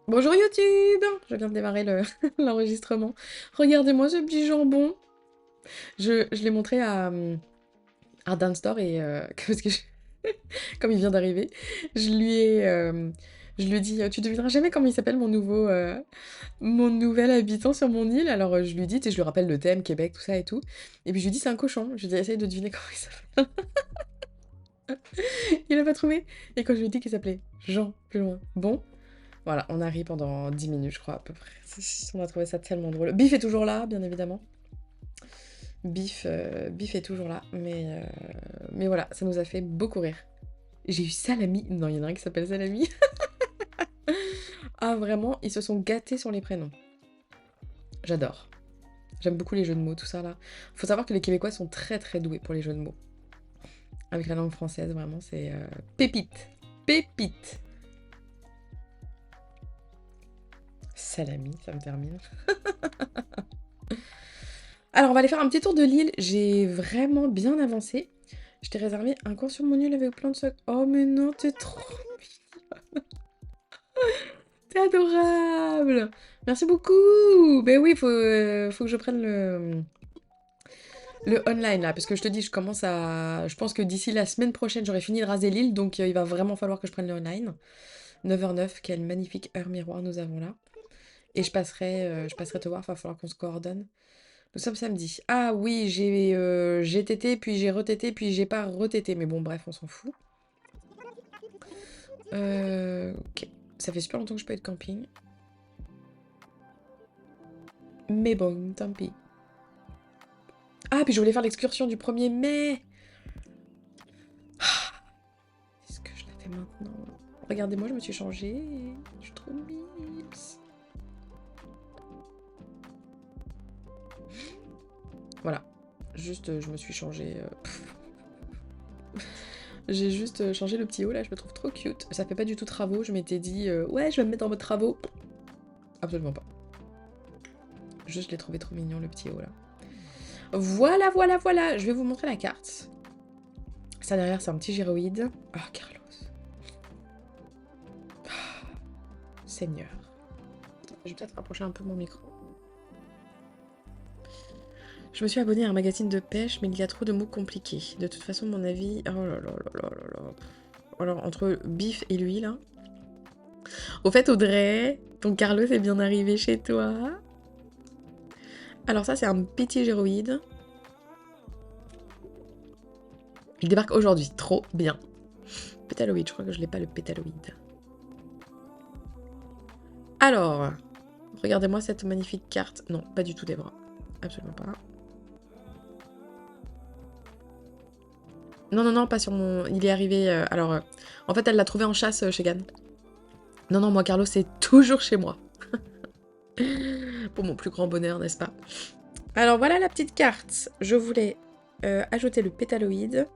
Bonjour YouTube! Je viens de démarrer l'enregistrement. Regardez-moi ce petit jambon. Je l'ai montré à Danstor et parce que comme il vient d'arriver, je lui ai dit tu devineras jamais comment il s'appelle mon nouvel habitant sur mon île. Alors je lui dis et je lui rappelle le thème Québec tout ça et tout. Et puis je lui dis c'est un cochon. Je lui dis essaye de deviner comment il s'appelle. Il a pas trouvé. Et quand je lui ai dit qu'il s'appelait Jean plus loin. Bon. Voilà, on a ri pendant 10 minutes, je crois, à peu près. On a trouvé ça tellement drôle. Biff est toujours là, bien évidemment. Biff est toujours là, mais voilà, ça nous a fait beaucoup rire. J'ai eu Salami. Non, il y en a un qui s'appelle Salami. Ah, vraiment, ils se sont gâtés sur les prénoms. J'adore. J'aime beaucoup les jeux de mots, tout ça là. Faut savoir que les Québécois sont très très doués pour les jeux de mots. Avec la langue française, vraiment, c'est pépite. Pépite. Salami, ça me termine. Alors, on va aller faire un petit tour de l'île. J'ai vraiment bien avancé. Je t'ai réservé un coin sur mon île avec plein de sacs. Oh, mais non, t'es trop... T'es adorable. Merci beaucoup. Ben oui, faut que je prenne le online, là. Parce que je te dis, je commence à... Je pense que d'ici la semaine prochaine, j'aurai fini de raser l'île. Donc, il va vraiment falloir que je prenne le online. 9h09, quelle magnifique heure miroir nous avons là. Et je passerai te voir. Il va falloir qu'on se coordonne. Nous sommes samedi. Ah oui, j'ai tété, puis j'ai retété, puis j'ai pas retété. Mais bon, bref, on s'en fout. Ok. Ça fait super longtemps que je peux être camping. Mais bon, tant pis. Ah, puis je voulais faire l'excursion du 1er mai. Est-ce que je la fais maintenant? Regardez-moi, je me suis changée. Je suis trop mips. Voilà. Juste, je me suis changée. J'ai juste changé le petit haut là, je me trouve trop cute. Ça fait pas du tout travaux, je m'étais dit ouais, je vais me mettre en mode travaux. Absolument pas. Juste, je l'ai trouvé trop mignon le petit haut là. Voilà, voilà, voilà. Je vais vous montrer la carte. Ça derrière, c'est un petit gyroïde. Ah, Carlos. Ah, Seigneur. Je vais peut-être rapprocher un peu mon micro. Je me suis abonnée à un magazine de pêche, mais il y a trop de mots compliqués. De toute façon, mon avis... Oh là là là là là là. Alors, entre Biff et lui, là... Au fait, Audrey, ton Carlos est bien arrivé chez toi. Alors ça, c'est un petit gyroïde. Il débarque aujourd'hui. Trop bien. Pétaloïde, je crois que je l'ai pas, le pétaloïde. Alors, regardez-moi cette magnifique carte. Non, pas du tout des bras. Absolument pas. Non, non, non, pas sur mon... Il est arrivé... en fait, elle l'a trouvé en chasse chez Gann. Non, non, moi, Carlos, c'est toujours chez moi. Pour mon plus grand bonheur, n'est-ce pas? Alors, voilà la petite carte. Je voulais ajouter le pétaloïde.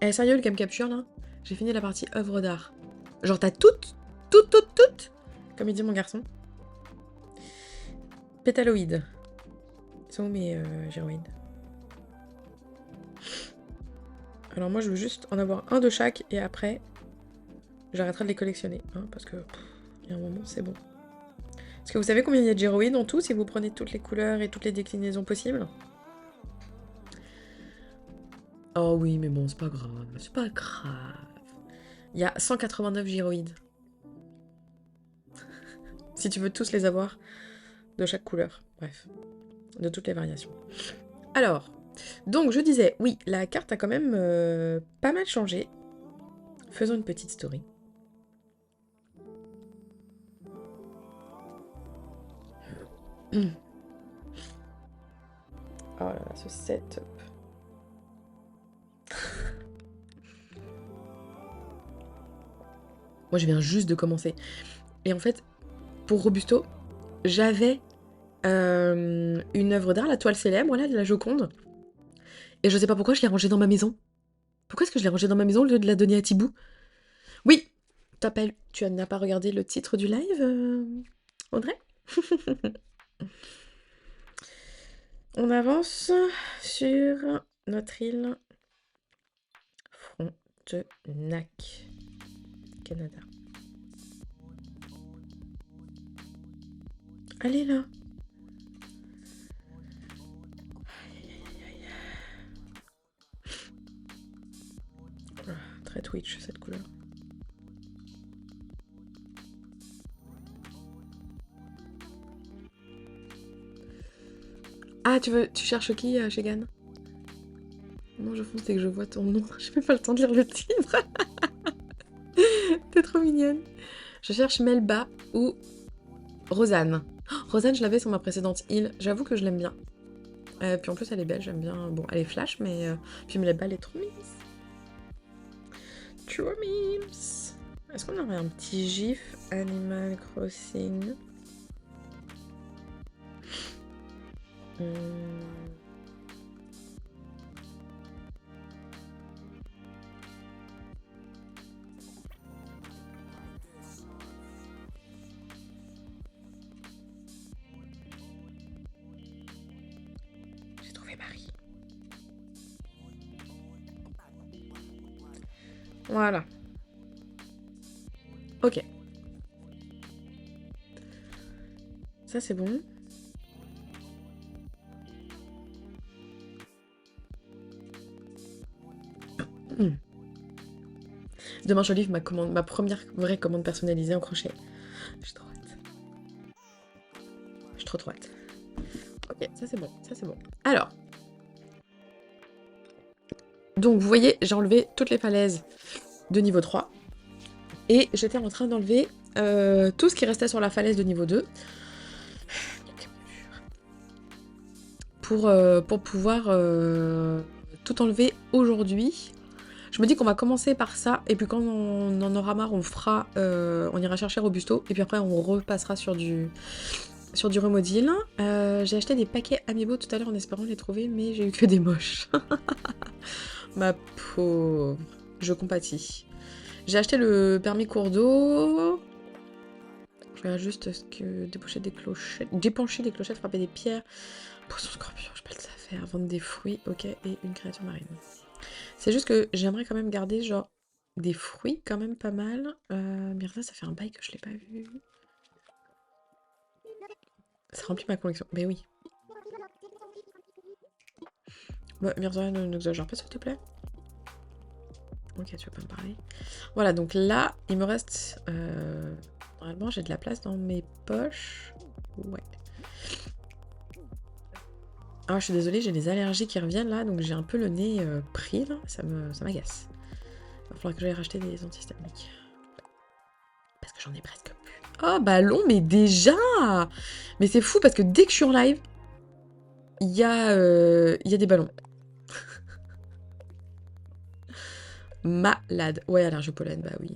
Eh, sérieux, le cam capture, là? J'ai fini la partie œuvre d'art. Genre, t'as toutes, comme il dit mon garçon. Pétaloïde. Ils sont où mes gyroïdes? Alors moi, je veux juste en avoir un de chaque, et après, j'arrêterai de les collectionner. Hein, parce que, il y a un moment, c'est bon. Est-ce que vous savez combien il y a de gyroïdes en tout, si vous prenez toutes les couleurs et toutes les déclinaisons possibles? Oh oui, mais bon, c'est pas grave. C'est pas grave. Il y a 189 gyroïdes. Si tu veux tous les avoir, de chaque couleur. Bref, de toutes les variations. Alors, donc je disais, oui, la carte a quand même pas mal changé. Faisons une petite story. Oh là là, ce setup. Moi, je viens juste de commencer. Et en fait, pour Robusto, j'avais une œuvre d'art, la toile célèbre, là, de la Joconde. Et je sais pas pourquoi je l'ai rangée dans ma maison. Pourquoi est-ce que je l'ai rangée dans ma maison au lieu de la donner à Thibou? Oui, t'appelles. Tu n'as pas regardé le titre du live, Audrey? On avance sur notre île Frontenac, Canada. Allez là. Ah, très Twitch cette couleur. Ah, tu cherches qui, Shegan? Non, je fonce dès que je vois ton nom. J'ai même pas le temps de lire le titre. T'es trop mignonne. Je cherche Melba ou Rosanne. Oh, Rosanne, je l'avais sur ma précédente île. J'avoue que je l'aime bien. Puis en plus, elle est belle, j'aime bien. Bon, elle est flash, mais... Puis Melba, elle est trop mimes. Trop mimes. Est-ce qu'on aurait un petit gif Animal Crossing? J'ai trouvé Marie. Voilà. Ok. Ça, c'est bon. Demain, je livre ma première vraie commande personnalisée en crochet. J'ai trop hâte. J'ai trop hâte. Ok, ça c'est bon, ça c'est bon. Alors. Donc, vous voyez, j'ai enlevé toutes les falaises de niveau 3. Et j'étais en train d'enlever tout ce qui restait sur la falaise de niveau 2. Pour pouvoir tout enlever aujourd'hui. Je me dis qu'on va commencer par ça, et puis quand on en aura marre, on ira chercher Robusto, et puis après on repassera sur du remodil. J'ai acheté des paquets Amiibo tout à l'heure en espérant les trouver, mais j'ai eu que des moches. Ma pauvre, je compatis. J'ai acheté le permis cours d'eau. Je regarde juste ce que dépencher des clochettes, frapper des pierres. Poisson scorpion, je sais pas le faire. Vendre des fruits, ok, et une créature marine. C'est juste que j'aimerais quand même garder genre des fruits quand même pas mal. Myrna, ça fait un bail que je l'ai pas vu. Ça remplit ma collection. Mais oui. Bah, Myrna, n'exagère pas s'il te plaît. Ok, tu vas pas me parler. Voilà, donc là, il me reste... Normalement, j'ai de la place dans mes poches. Ouais. Ah, je suis désolée, j'ai des allergies qui reviennent là, donc j'ai un peu le nez pris là. Ça m'agace. Il va falloir que j'aille racheter des antihistaminiques. Parce que j'en ai presque plus. Oh, ballon, mais déjà! Mais c'est fou parce que dès que je suis en live, il y a des ballons. Malade. Ouais, allergie au pollen, bah oui.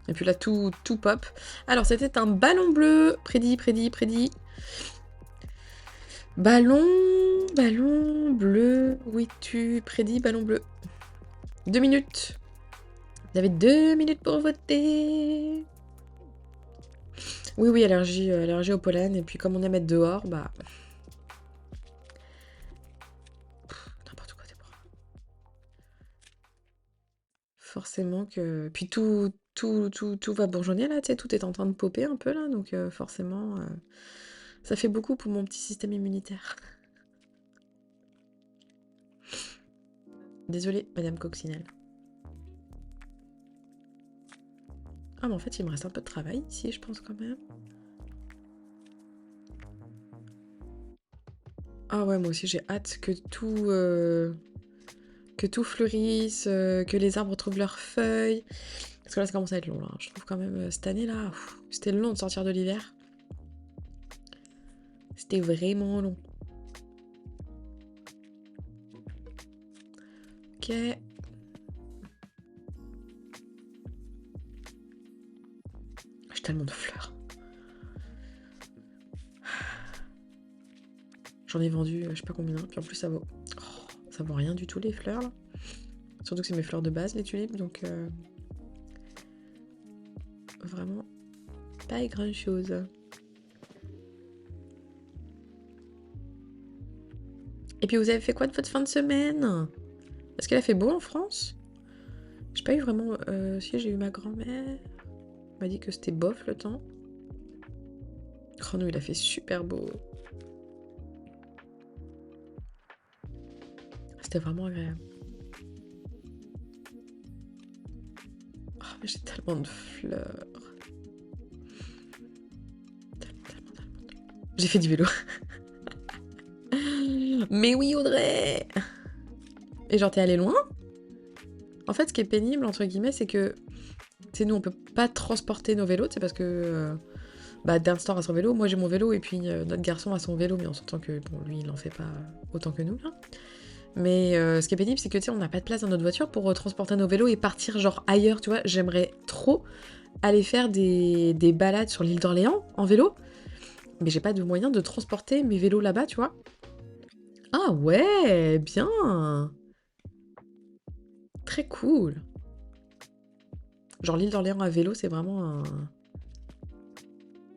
Et puis là, tout pop. Alors, c'était un ballon bleu. Prédit. Ballon bleu. Oui, tu prédis ballon bleu. 2 minutes. Vous avez 2 minutes pour voter. Oui, allergie au pollen. Et puis comme on aime être dehors, bah... N'importe quoi, Déborah. Forcément que... Puis tout va bourgeonner là, tu sais, tout est en train de popper un peu là, donc forcément... Ça fait beaucoup pour mon petit système immunitaire. Désolée, Madame Coccinelle. Ah, mais en fait, il me reste un peu de travail ici, je pense, quand même. Ah ouais, moi aussi, j'ai hâte que tout fleurisse, que les arbres trouvent leurs feuilles. Parce que là, ça commence à être long, là. Je trouve quand même, cette année-là, c'était long de sortir de l'hiver. C'était vraiment long. Ok. J'ai tellement de fleurs. J'en ai vendu, je sais pas combien. Puis en plus, ça vaut rien du tout, les fleurs, là. Surtout que c'est mes fleurs de base, les tulipes, donc... Vraiment, pas grand-chose. Et puis, vous avez fait quoi de votre fin de semaine? Est-ce qu'il a fait beau en France? J'ai pas eu vraiment... si, j'ai eu ma grand-mère. Elle m'a dit que c'était bof le temps. Oh non, il a fait super beau. C'était vraiment agréable. Oh, mais j'ai tellement de fleurs. J'ai fait du vélo. Mais oui, Audrey! Et genre, t'es allé loin? En fait, ce qui est pénible, entre guillemets, c'est que... Tu sais, nous, on peut pas transporter nos vélos, c'est parce que... Dunstan a son vélo, moi j'ai mon vélo, et puis notre garçon a son vélo, mais on s'entend que, bon, lui, il en fait pas autant que nous, là. Mais ce qui est pénible, c'est que, tu sais, on n'a pas de place dans notre voiture pour transporter nos vélos et partir, genre, ailleurs, tu vois. J'aimerais trop aller faire des balades sur l'île d'Orléans, en vélo, mais j'ai pas de moyen de transporter mes vélos là-bas, tu vois. Ah ouais, bien! Très cool! Genre l'île d'Orléans à vélo, c'est vraiment un...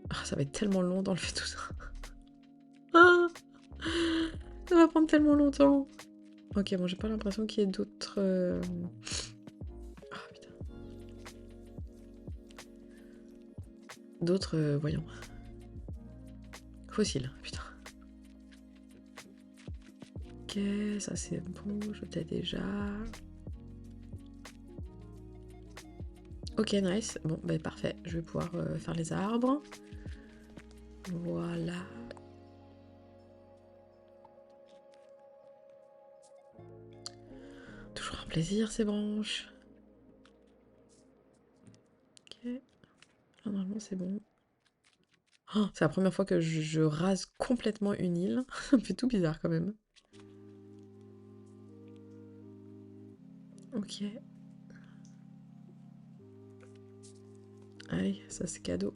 Ah, ça va être tellement long d'enlever tout ça. Ah, ça va prendre tellement longtemps. Ok, bon, j'ai pas l'impression qu'il y ait d'autres... Ah, putain. D'autres, voyons. Fossiles, putain. Ok, ça c'est bon, je t'ai déjà... Ok, nice. Bon, bah parfait. Je vais pouvoir faire les arbres. Voilà. Toujours un plaisir, ces branches. Ok. Là, normalement, c'est bon. Oh, c'est la première fois que je rase complètement une île. Ça me fait tout bizarre, quand même. Ok. Allez, ça c'est cadeau.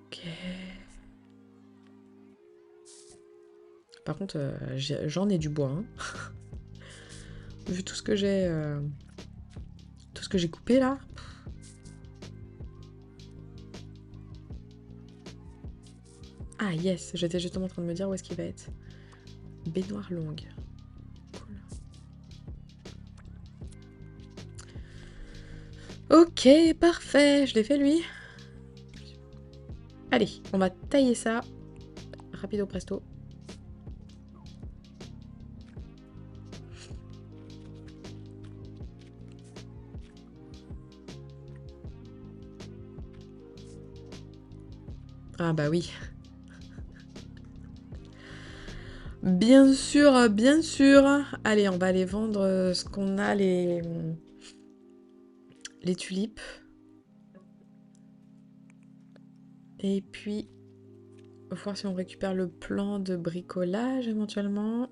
Ok. Par contre, j'en ai du bois. Hein. Vu tout ce que j'ai... tout ce que j'ai coupé, là. Ah, yes. J'étais justement en train de me dire où est-ce qu'il va être. Baignoire longue. Cool. Ok, parfait. Je l'ai fait, lui. Allez, on va tailler ça. Rapido presto. Ah bah oui. Bien sûr, bien sûr. Allez, on va aller vendre ce qu'on a, les tulipes. Et puis, voir si on récupère le plan de bricolage éventuellement.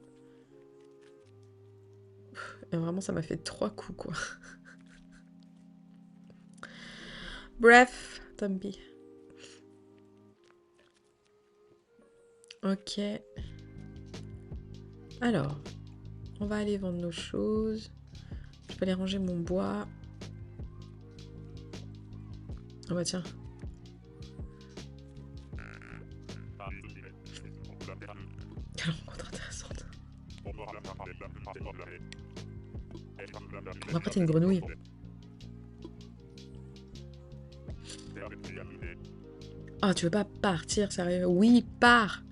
Et vraiment, ça m'a fait 3 coups, quoi. Bref, tant pis. Ok. Alors, on va aller vendre nos choses. Je peux aller ranger mon bois. Ah bah tiens. Quelle rencontre intéressante. Après, t'es une grenouille. Ah, tu veux pas partir, sérieux? Oui, pars!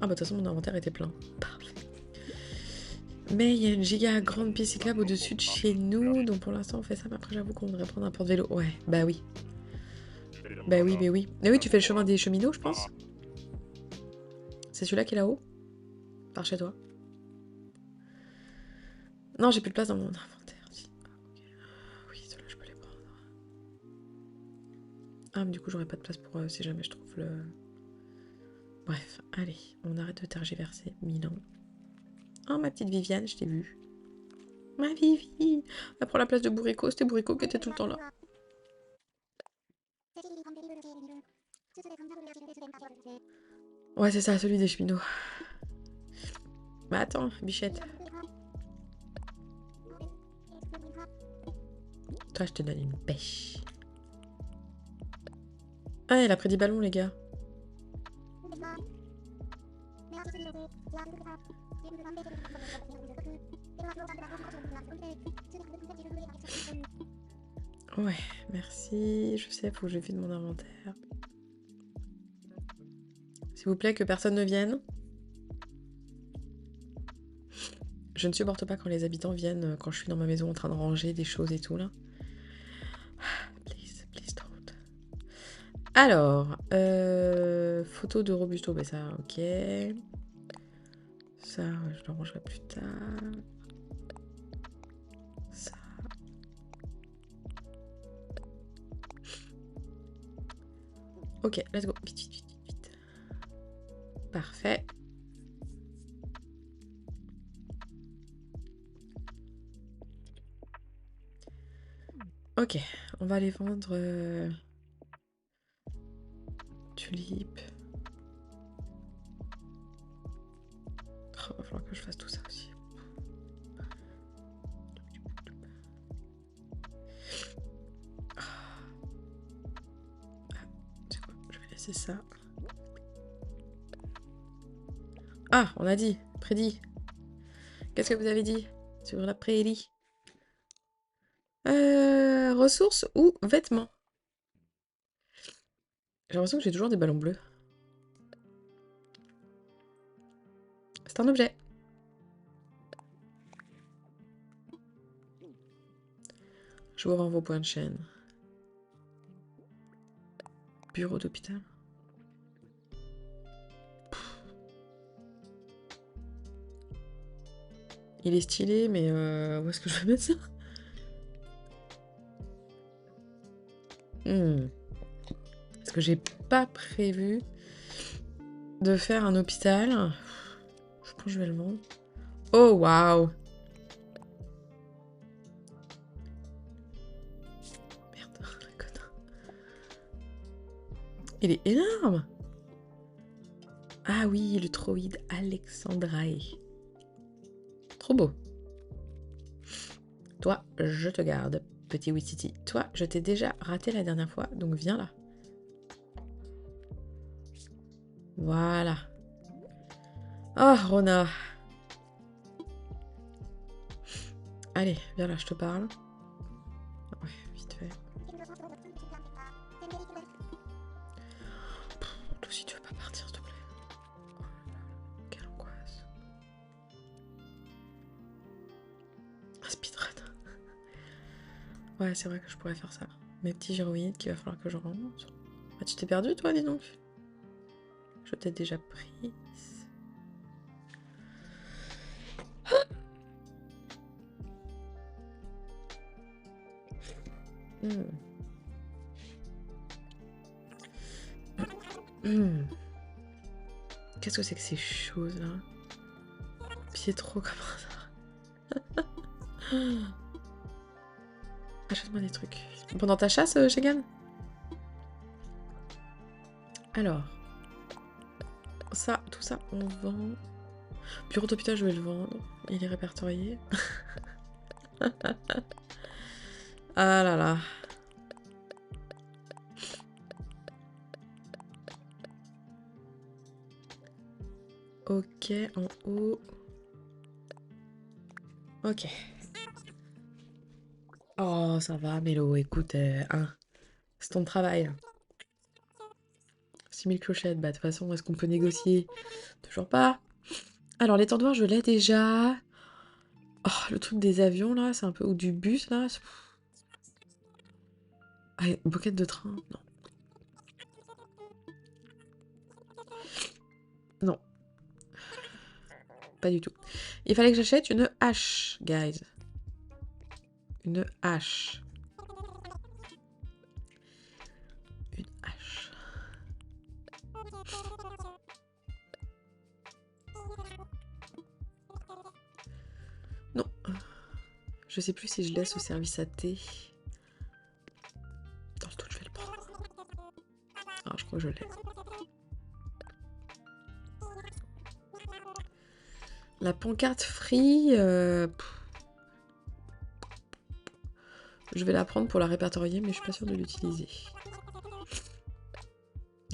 Ah bah de toute façon, mon inventaire était plein. Parfait. Mais il y a une giga grande piste cyclable au-dessus de chez nous, donc pour l'instant on fait ça, mais après j'avoue qu'on voudrait prendre un porte-vélo. Ouais, bah oui. Bah oui, bah oui. Mais oui, tu fais le chemin des cheminots, je pense. C'est celui-là qui est là-haut? Par chez toi. Non, j'ai plus de place dans mon inventaire. Si. Oui, ceux-là, je peux les prendre. Ah, mais du coup, j'aurais pas de place pour si jamais je trouve le... Bref, allez, on arrête de tergiverser. Milan. Oh, ma petite Viviane, je t'ai vue. Ma Vivi! Elle prend la place de Bourrico, c'était Bourrico qui était tout le temps là. Ouais, c'est ça, celui des cheminots. Mais attends, bichette. Toi, je te donne une pêche. Ah, elle a pris 10 ballons, les gars. Ouais, merci. Je sais, faut que je vide mon inventaire. S'il vous plaît, que personne ne vienne. Je ne supporte pas quand les habitants viennent, quand je suis dans ma maison en train de ranger des choses et tout, là. Please, please don't. Alors, photo de Robusto, ben ça, ok. Ça, je le rangerai plus tard. Ça. Ok, let's go. Vite, vite, vite, vite. Parfait. Ok, on va aller vendre tulipes. Oh, va falloir que je fasse tout ça aussi. C'est quoi? Je vais laisser ça. Ah, on a dit, prédit. Qu'est-ce que vous avez dit sur la prairie? Ressources ou vêtements? J'ai l'impression que j'ai toujours des ballons bleus. C'est un objet. Je vous rends vos points de chaîne. Bureau d'hôpital. Il est stylé, mais où est-ce que je vais mettre ça? Parce que j'ai pas prévu de faire un hôpital. Je pense que je vais le vendre. Oh, waouh! Merde, la connard. Il est énorme! Ah oui, le droïde Alexandrae. Trop beau. Toi, je te garde, petit Wititi. Toi, je t'ai déjà raté la dernière fois, donc viens là. Voilà. Oh, Rona. Allez, viens là, je te parle. Ouais, vite fait. Toi aussi, tu veux pas partir, s'il te plaît. Oh là là, quelle angoisse. Un speedrun. Ouais, c'est vrai que je pourrais faire ça. Mes petits gyroïdes qu'il va falloir que je rentre. Ah, tu t'es perdu, toi, dis donc. Je t'ai déjà prise. Qu'est-ce que c'est que ces choses-là? Pietro comme hasard. Achète-moi des trucs. Pendant ta chasse, Shegan? Alors. Ça, tout ça, on vend. Bureau d'hôpital, je vais le vendre. Il est répertorié. Ah là là. Ok, en haut. Ok. Oh, ça va, Mélo, écoute, hein, c'est ton travail. 6000 clochettes, bah de toute façon, est-ce qu'on peut négocier? Toujours pas. Alors, l'étendoir, je l'ai déjà. Oh, le truc des avions, là, c'est un peu... Ou du bus, là. Ah, une boquette de train, non. Non. Pas du tout. Il fallait que j'achète une hache, guys. Une hache. Une hache. Non. Je sais plus si je laisse au service à thé. Dans le doute, je vais le prendre. Ah, je crois que je l'ai. La pancarte free, je vais la prendre pour la répertorier, mais je suis pas sûre de l'utiliser.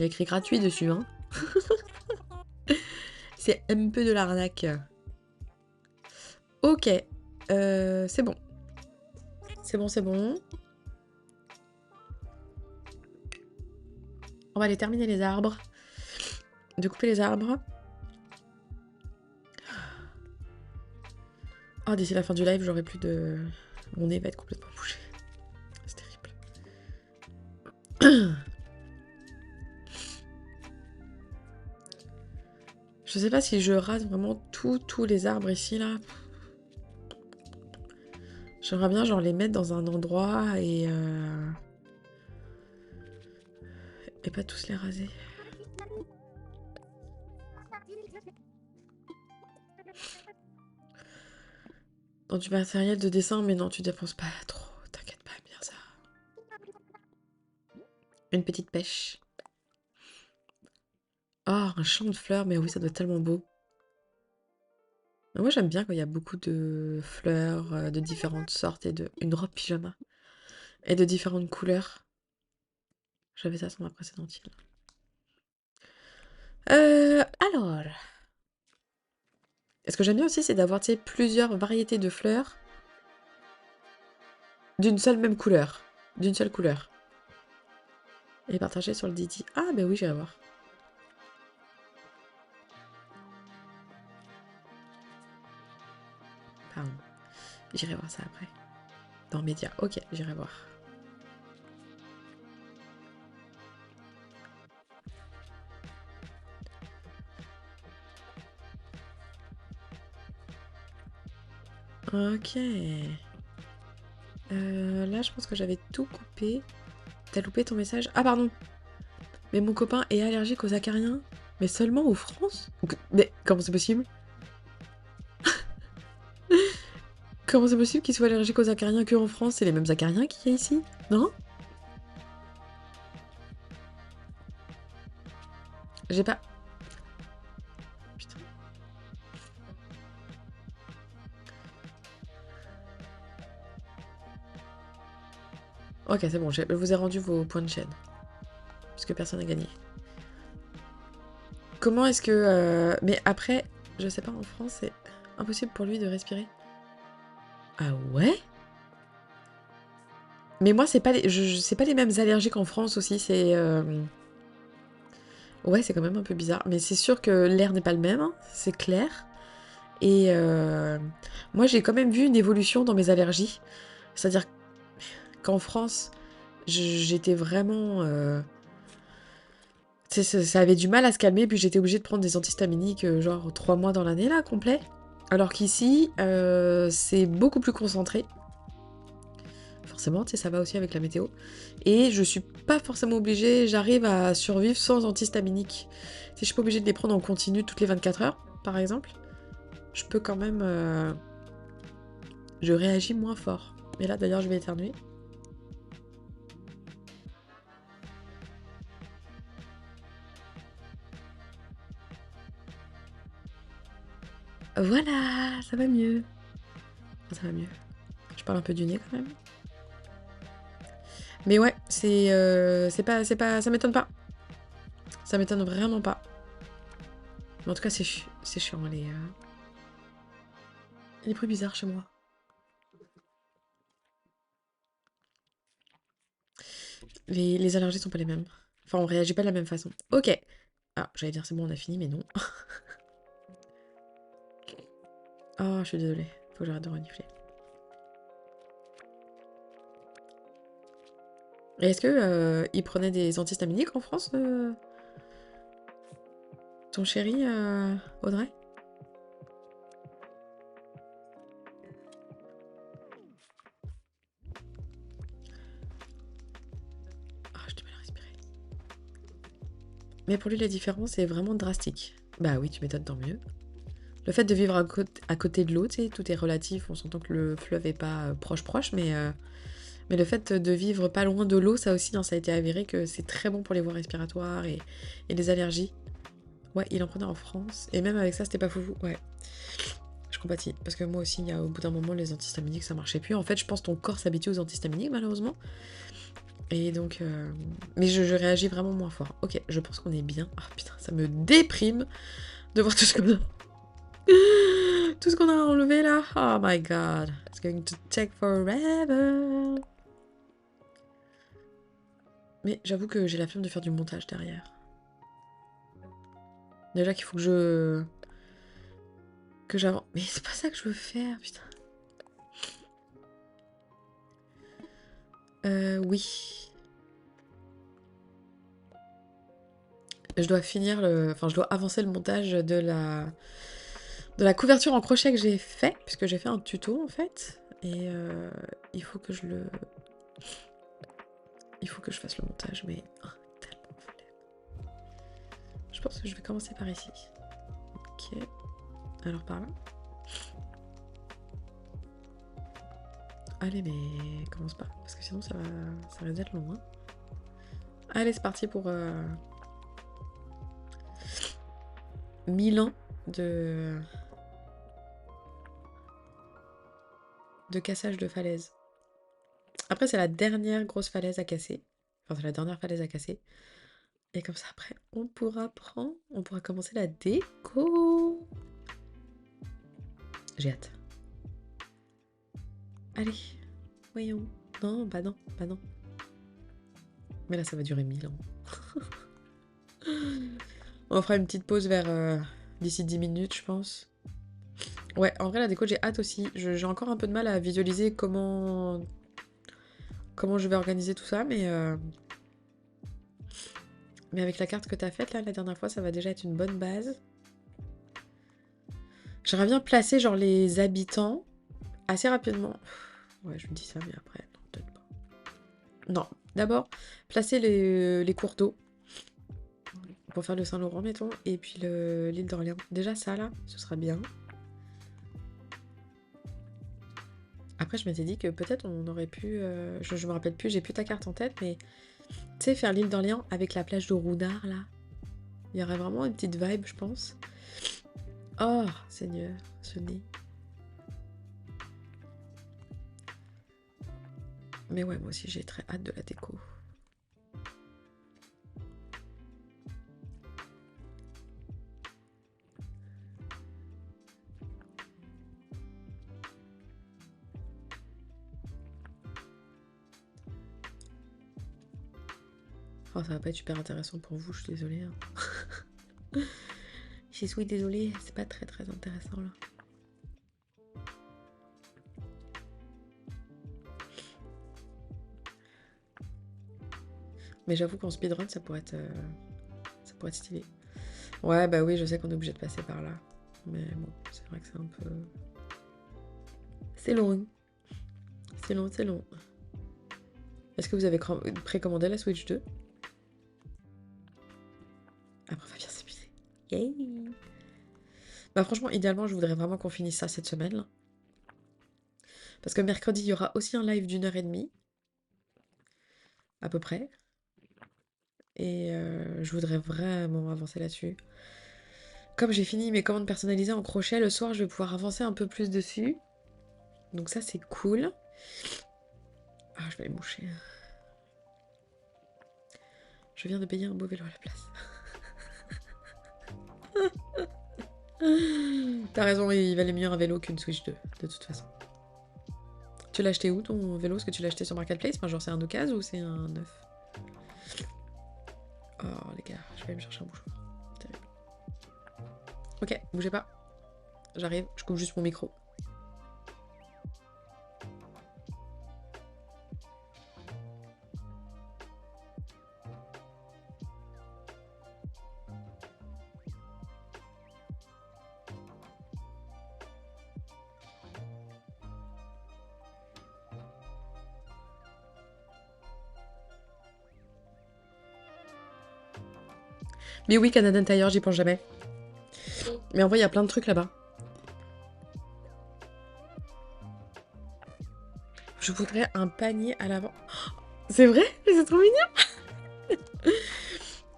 Il y a écrit gratuit dessus, hein. C'est un peu de l'arnaque. Ok. C'est bon. C'est bon, c'est bon. On va aller terminer les arbres. De couper les arbres. Oh, d'ici la fin du live, j'aurai plus de... Mon nez va être complètement bouché. C'est terrible. Je sais pas si je rase vraiment tous les arbres ici, là. J'aimerais bien, genre, les mettre dans un endroit et pas tous les raser. Dans du matériel de dessin, mais non, tu dépenses pas trop. T'inquiète pas, bien ça. Une petite pêche. Oh, un champ de fleurs, mais oui, ça doit être tellement beau. Moi, j'aime bien quand il y a beaucoup de fleurs de différentes sortes et une robe pyjama. Et de différentes couleurs. J'avais ça sur ma précédente île. Alors... Ce que j'aime bien aussi, c'est d'avoir, tu sais, plusieurs variétés de fleurs d'une seule même couleur. D'une seule couleur. Et partager sur le Didi. Ah, ben oui, j'irai voir. Pardon. J'irai voir ça après. Dans Média. Ok, j'irai voir. Ok. Là, je pense que j'avais tout coupé. T'as loupé ton message? Ah, pardon. Mais mon copain est allergique aux acariens. Mais seulement aux France? Mais comment c'est possible? Comment c'est possible qu'il soit allergique aux acariens que en France? C'est les mêmes acariens qu'il y a ici? Non? J'ai pas... Putain. Ok, c'est bon, je vous ai rendu vos points de chaîne. Puisque personne n'a gagné. Comment est-ce que... Mais après, je sais pas, en France, c'est impossible pour lui de respirer. Ah ouais? Mais moi, c'est pas c'est pas les mêmes allergies qu'en France aussi, c'est... Ouais, c'est quand même un peu bizarre. Mais c'est sûr que l'air n'est pas le même, hein, c'est clair. Et moi, j'ai quand même vu une évolution dans mes allergies. C'est-à-dire qu'en France, j'étais vraiment... ça avait du mal à se calmer, puis j'étais obligée de prendre des antihistaminiques genre 3 mois dans l'année, là, complet. Alors qu'ici, c'est beaucoup plus concentré. Forcément, tu sais, ça va aussi avec la météo. Et je suis pas forcément obligée, j'arrive à survivre sans antihistaminique. Si je suis pas obligée de les prendre en continu toutes les 24 heures, par exemple, je peux quand même... je réagis moins fort. Mais là, d'ailleurs, je vais éternuer. Voilà, ça va mieux. Ça va mieux. Je parle un peu du nez quand même. Mais ouais, c'est pas, ça m'étonne pas. Ça m'étonne vraiment pas. Mais en tout cas, c'est chiant, les bruits bizarres chez moi. Les allergies sont pas les mêmes. Enfin, on réagit pas de la même façon. Ok. Ah, j'allais dire c'est bon, on a fini, mais non. Oh, je suis désolée. Faut que j'arrête de renifler. Et est-ce que il prenait des antihistaminiques en France, ton chéri, Audrey? Ah, j'ai du mal à respirer. Mais pour lui, la différence est vraiment drastique. Bah oui, tu m'étonnes, tant mieux. Le fait de vivre à côté de l'eau, tu sais, tout est relatif. On s'entend que le fleuve est pas proche, mais le fait de vivre pas loin de l'eau, ça aussi, hein, ça a été avéré que c'est très bon pour les voies respiratoires et les allergies. Ouais, il en prenait en France. Et même avec ça, c'était pas foufou. Ouais. Je compatis. Parce que moi aussi, au bout d'un moment, les antihistaminiques, ça marchait plus. En fait, je pense que ton corps s'habitue aux antihistaminiques, malheureusement. Et donc... Mais je réagis vraiment moins fort. Ok, je pense qu'on est bien. Ah putain, ça me déprime de voir tout ce qu'on a... tout ce qu'on a enlevé là. Oh my god. It's going to take forever. Mais j'avoue que j'ai la flemme de faire du montage derrière. Déjà qu'il faut que j'avance. Mais c'est pas ça que je veux faire, putain. Oui. Je dois finir le... Enfin, je dois avancer le montage de la couverture en crochet que j'ai fait, puisque j'ai fait un tuto, en fait. Et il faut que je le... Il faut que je fasse le montage, mais... oh, tellement flemme. Je pense que je vais commencer par ici. Ok. Alors par là. Allez, mais commence pas, parce que sinon ça risque d'être long. Hein. Allez, c'est parti pour 1000 ans de cassage de falaise. Après, c'est la dernière grosse falaise à casser. Enfin, c'est la dernière falaise à casser. Et comme ça, après, on pourra commencer la déco. J'ai hâte. Allez, voyons. Non, bah non, bah non. Mais là, ça va durer 1000 ans. On fera une petite pause vers d'ici 10 minutes, je pense. Ouais, en vrai, la déco, j'ai hâte aussi. J'ai encore un peu de mal à visualiser comment je vais organiser tout ça, mais avec la carte que t'as faite, là, la dernière fois, ça va déjà être une bonne base. J'aimerais bien placer, genre, les habitants assez rapidement. Ouais, je me dis ça, mais après, non, peut-être pas. Non, d'abord, placer les cours d'eau. Pour faire le Saint-Laurent, mettons, et puis l'île d'Orléans. Déjà, ça, là, ce sera bien. Après, je m'étais dit que peut-être on aurait pu... je me rappelle plus, j'ai plus ta carte en tête, mais... Tu sais, faire l'île d'Orléans avec la plage de Roudard, là. Il y aurait vraiment une petite vibe, je pense. Oh, Seigneur, ce nez. Mais ouais, moi aussi, j'ai très hâte de la déco. Oh, ça va pas être super intéressant pour vous, je suis désolée. Hein. Je suis désolée, c'est pas très très intéressant, là. Mais j'avoue qu'en speedrun, ça pourrait être stylé. Ouais, bah oui, je sais qu'on est obligé de passer par là. Mais bon, c'est vrai que c'est un peu... C'est long. C'est long, c'est long. Est-ce que vous avez précommandé la Switch 2? Après, on va bien s'épuiser. Yay! Bah franchement, idéalement, je voudrais vraiment qu'on finisse ça cette semaine. Là. Parce que mercredi, il y aura aussi un live d'1h30. À peu près. Et je voudrais vraiment avancer là-dessus. Comme j'ai fini mes commandes personnalisées en crochet, le soir, je vais pouvoir avancer un peu plus dessus. Donc ça, c'est cool. Ah, je vais les moucher. Je viens de payer un beau vélo à la place. T'as raison, il valait mieux un vélo qu'une Switch 2, de toute façon. Tu l'as acheté où ton vélo? Est-ce que tu l'as acheté sur Marketplace? Enfin, genre c'est un occasion ou c'est un neuf? Oh les gars, je vais me chercher un bouchon. Terrible. Ok, bougez pas. J'arrive, je coupe juste mon micro. Mais oui, Canadian Tire, j'y pense jamais. Mais en vrai, il y a plein de trucs là-bas. Je voudrais un panier à l'avant. C'est vrai? C'est trop mignon.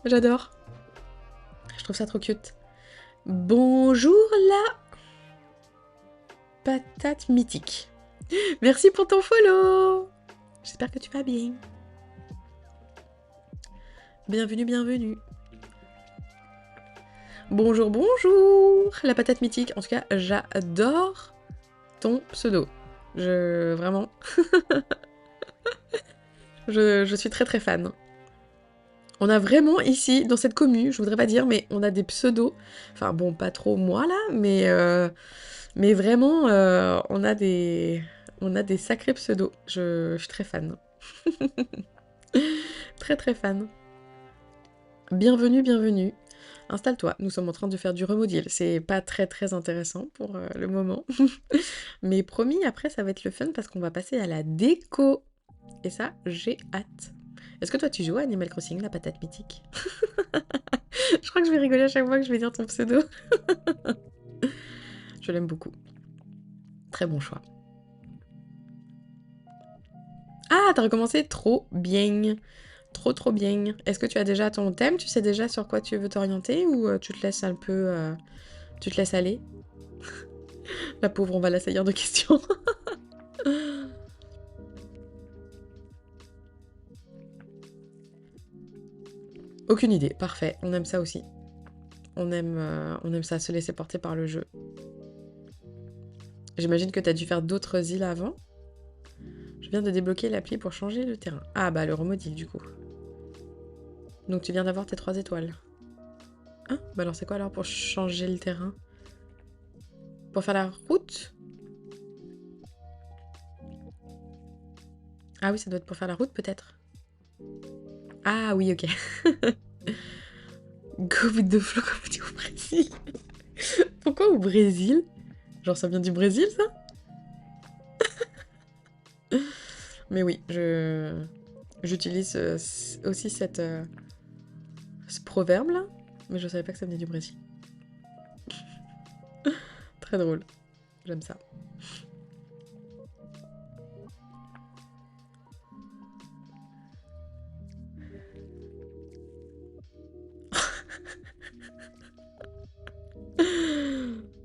J'adore. Je trouve ça trop cute. Bonjour la patate mythique. Merci pour ton follow. J'espère que tu vas bien. Bienvenue, bienvenue. Bonjour, bonjour, la patate mythique. En tout cas, j'adore ton pseudo. Vraiment, je suis très très fan. On a vraiment ici, dans cette commune, je voudrais pas dire, mais on a des pseudos. Enfin bon, pas trop moi là, mais vraiment, on a des sacrés pseudos. Je suis très fan. Très très fan. Bienvenue, bienvenue. Installe-toi, nous sommes en train de faire du remodil. C'est pas très très intéressant pour le moment. Mais promis, après ça va être le fun parce qu'on va passer à la déco. Et ça, j'ai hâte. Est-ce que toi tu joues à Animal Crossing, la patate mythique? Je crois que je vais rigoler à chaque fois que je vais dire ton pseudo. Je l'aime beaucoup. Très bon choix. Ah, t'as recommencé? Trop bien. Trop trop bien. Est-ce que tu as déjà ton thème? Tu sais déjà sur quoi tu veux t'orienter ou tu te laisses un peu... tu te laisses aller? La pauvre, on va l'assaillir de questions. Aucune idée, parfait. On aime ça aussi. On aime ça, se laisser porter par le jeu. J'imagine que t'as dû faire d'autres îles avant. Je viens de débloquer l'appli pour changer le terrain. Ah bah le remodil du coup. Donc tu viens d'avoir tes 3 étoiles. Ah, bah alors c'est quoi alors pour changer le terrain? Pour faire la route? Ah oui, ça doit être pour faire la route peut-être. Ah oui, ok. Go with the flow comme on dit au Brésil. Pourquoi au Brésil? Genre ça vient du Brésil ça? Mais oui, j'utilise aussi ce proverbe là, mais je savais pas que ça venait du Brésil. Très drôle, j'aime ça.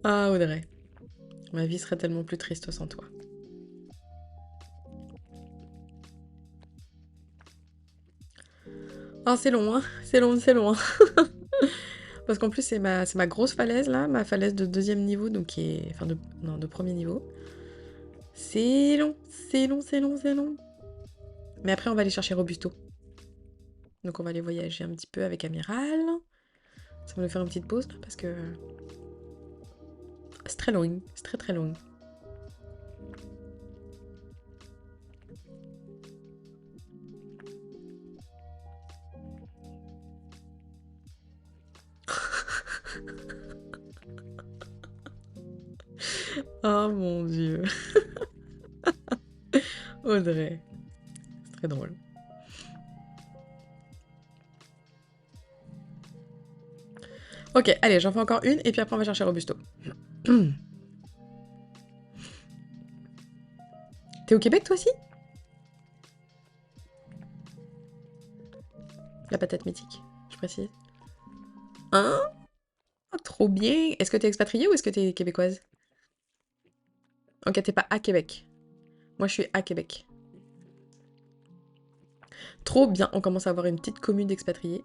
Ah Audrey, ma vie serait tellement plus triste sans toi. Ah c'est long, hein, c'est long, c'est long. Parce qu'en plus c'est ma grosse falaise là, ma falaise de 2e niveau, donc qui est... Enfin de 1er niveau. C'est long, c'est long, c'est long, c'est long. Mais après on va aller chercher Robusto. Donc on va aller voyager un petit peu avec Amiral. Ça va nous faire une petite pause là, parce que... C'est très long, c'est très très long. Oh mon dieu. Audrey. C'est très drôle. Ok, allez, j'en fais encore une et puis après on va chercher Robusto. T'es au Québec toi aussi? La patate mythique, je précise. Hein? Oh, trop bien. Est-ce que t'es expatriée ou est-ce que t'es québécoise? Ok, t'es pas à Québec. Moi je suis à Québec. Trop bien, on commence à avoir une petite commune d'expatriés.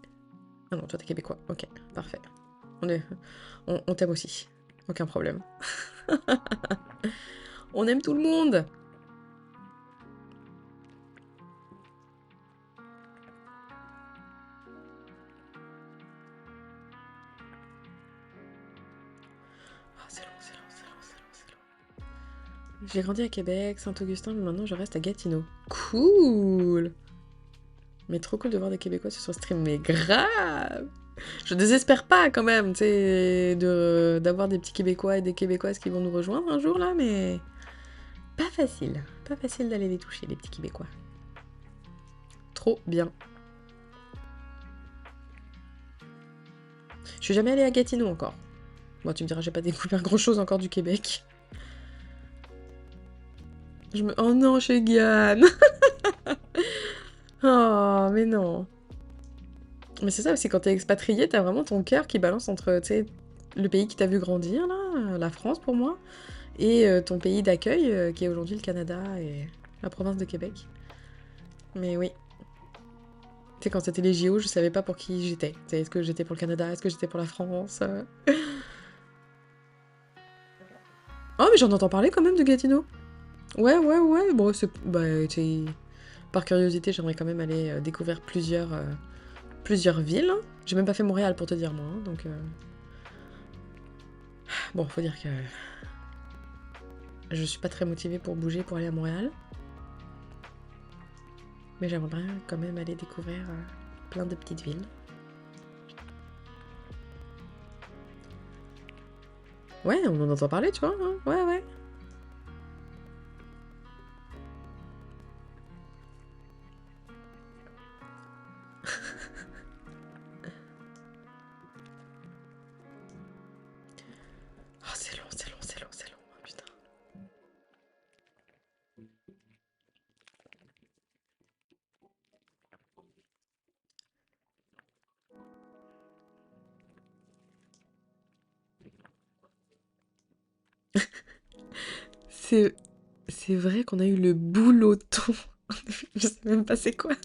Ah non, toi t'es québécois. Ok, parfait. On t'aime aussi. Aucun problème. On aime tout le monde. Ah, c'est long, c'est long, c'est long, c'est long, c'est long. J'ai grandi à Québec, Saint-Augustin, mais maintenant je reste à Gatineau. Cool. Mais trop cool de voir des Québécois sur ce stream, mais grave. Je désespère pas quand même, tu sais, d'avoir des petits Québécois et des Québécoises qui vont nous rejoindre un jour là, mais pas facile. Pas facile d'aller les toucher, les petits Québécois. Trop bien. Je suis jamais allée à Gatineau encore. Bon, tu me diras, j'ai pas découvert grand chose encore du Québec. Oh non, chez Guyane. Oh, mais non. Mais c'est ça aussi, quand t'es expatrié, t'as vraiment ton cœur qui balance entre, tu sais, le pays qui t'a vu grandir, là, la France pour moi, et ton pays d'accueil, qui est aujourd'hui le Canada et la province de Québec. Mais oui. Tu sais, quand c'était les JO, je savais pas pour qui j'étais. Est-ce que j'étais pour le Canada? Est-ce que j'étais pour la France? Oh, mais j'en entends parler quand même de Gatineau. Ouais. Bon, c'est... Bah, par curiosité, j'aimerais quand même aller découvrir plusieurs villes. Hein. J'ai même pas fait Montréal pour te dire, moi. Hein, donc... Bon, faut dire que... Je suis pas très motivée pour bouger, pour aller à Montréal. Mais j'aimerais bien quand même aller découvrir plein de petites villes. Ouais, on en entend parler, tu vois. Hein. Ouais. Oh, c'est long. Oh, putain. C'est vrai qu'on a eu le bouloton. Je sais même pas c'est quoi.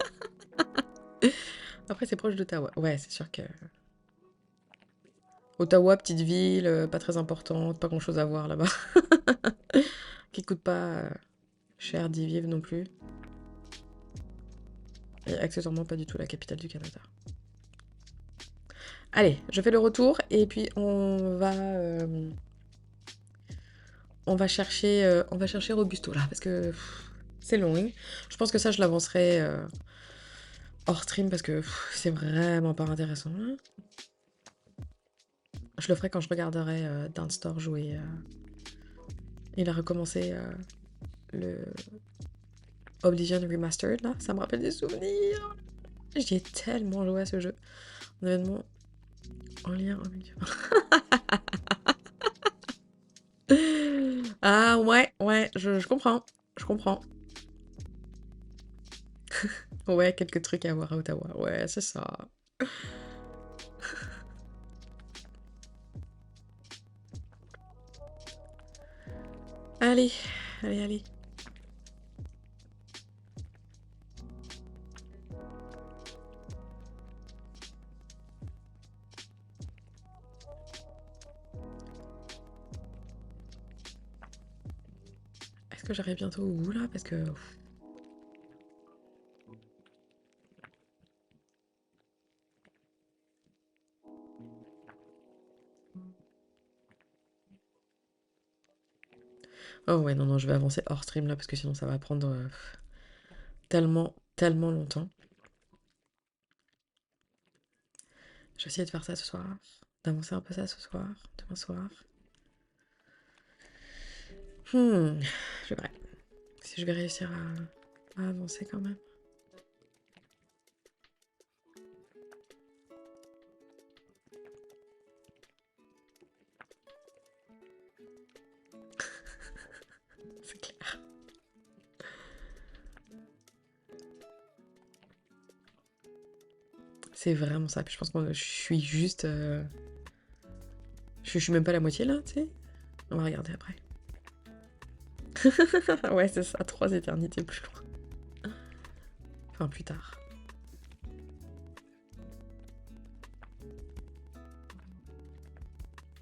Après, c'est proche d'Ottawa. Ouais, c'est sûr que... Ottawa, petite ville, pas très importante, pas grand-chose à voir là-bas. Qui coûte pas cher d'y vivre non plus. Et accessoirement pas du tout la capitale du Canada. Allez, je fais le retour et puis on va chercher Robusto là parce que c'est long. Hein. Je pense que ça je l'avancerai hors stream parce que c'est vraiment pas intéressant. Là. Je le ferai quand je regarderai Downstore jouer. Il a recommencé le Oblivion Remastered là. Ça me rappelle des souvenirs. J'y ai tellement joué à ce jeu. Un événement en lien Oblivion. Ah ouais, je comprends. Je comprends. Ouais, quelques trucs à voir à Ottawa. Ouais, c'est ça. Allez. Est-ce que j'arrive bientôt au bout là? Parce que... Oh ouais, non, je vais avancer hors stream là parce que sinon ça va prendre tellement longtemps. Je vais essayer de faire ça ce soir. D'avancer un peu ça ce soir, demain soir. Je verrai. Si je vais réussir à avancer quand même. C'est clair. C'est vraiment ça. Puis je pense que je suis juste... Je suis même pas à la moitié là, tu sais. On va regarder après. Ouais, c'est ça. 3 éternités plus loin. Enfin, plus tard.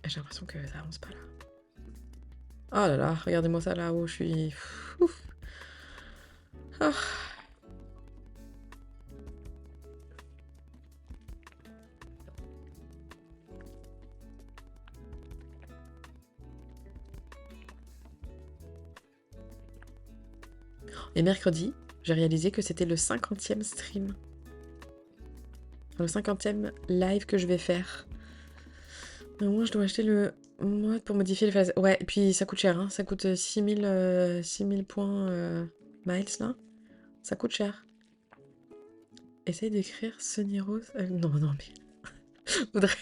J'ai l'impression que ça avance pas là. Oh là là, regardez-moi ça là-haut, je suis... Ouf. Oh. Et mercredi, j'ai réalisé que c'était le 50e stream. Le 50e live que je vais faire. Mais moi, je dois acheter le mode pour modifier les phases. Ouais, et puis ça coûte cher, hein. Ça coûte 6000 points miles, là. Ça coûte cher. Essaye d'écrire Sunny Rose. Non, mais... Audrey.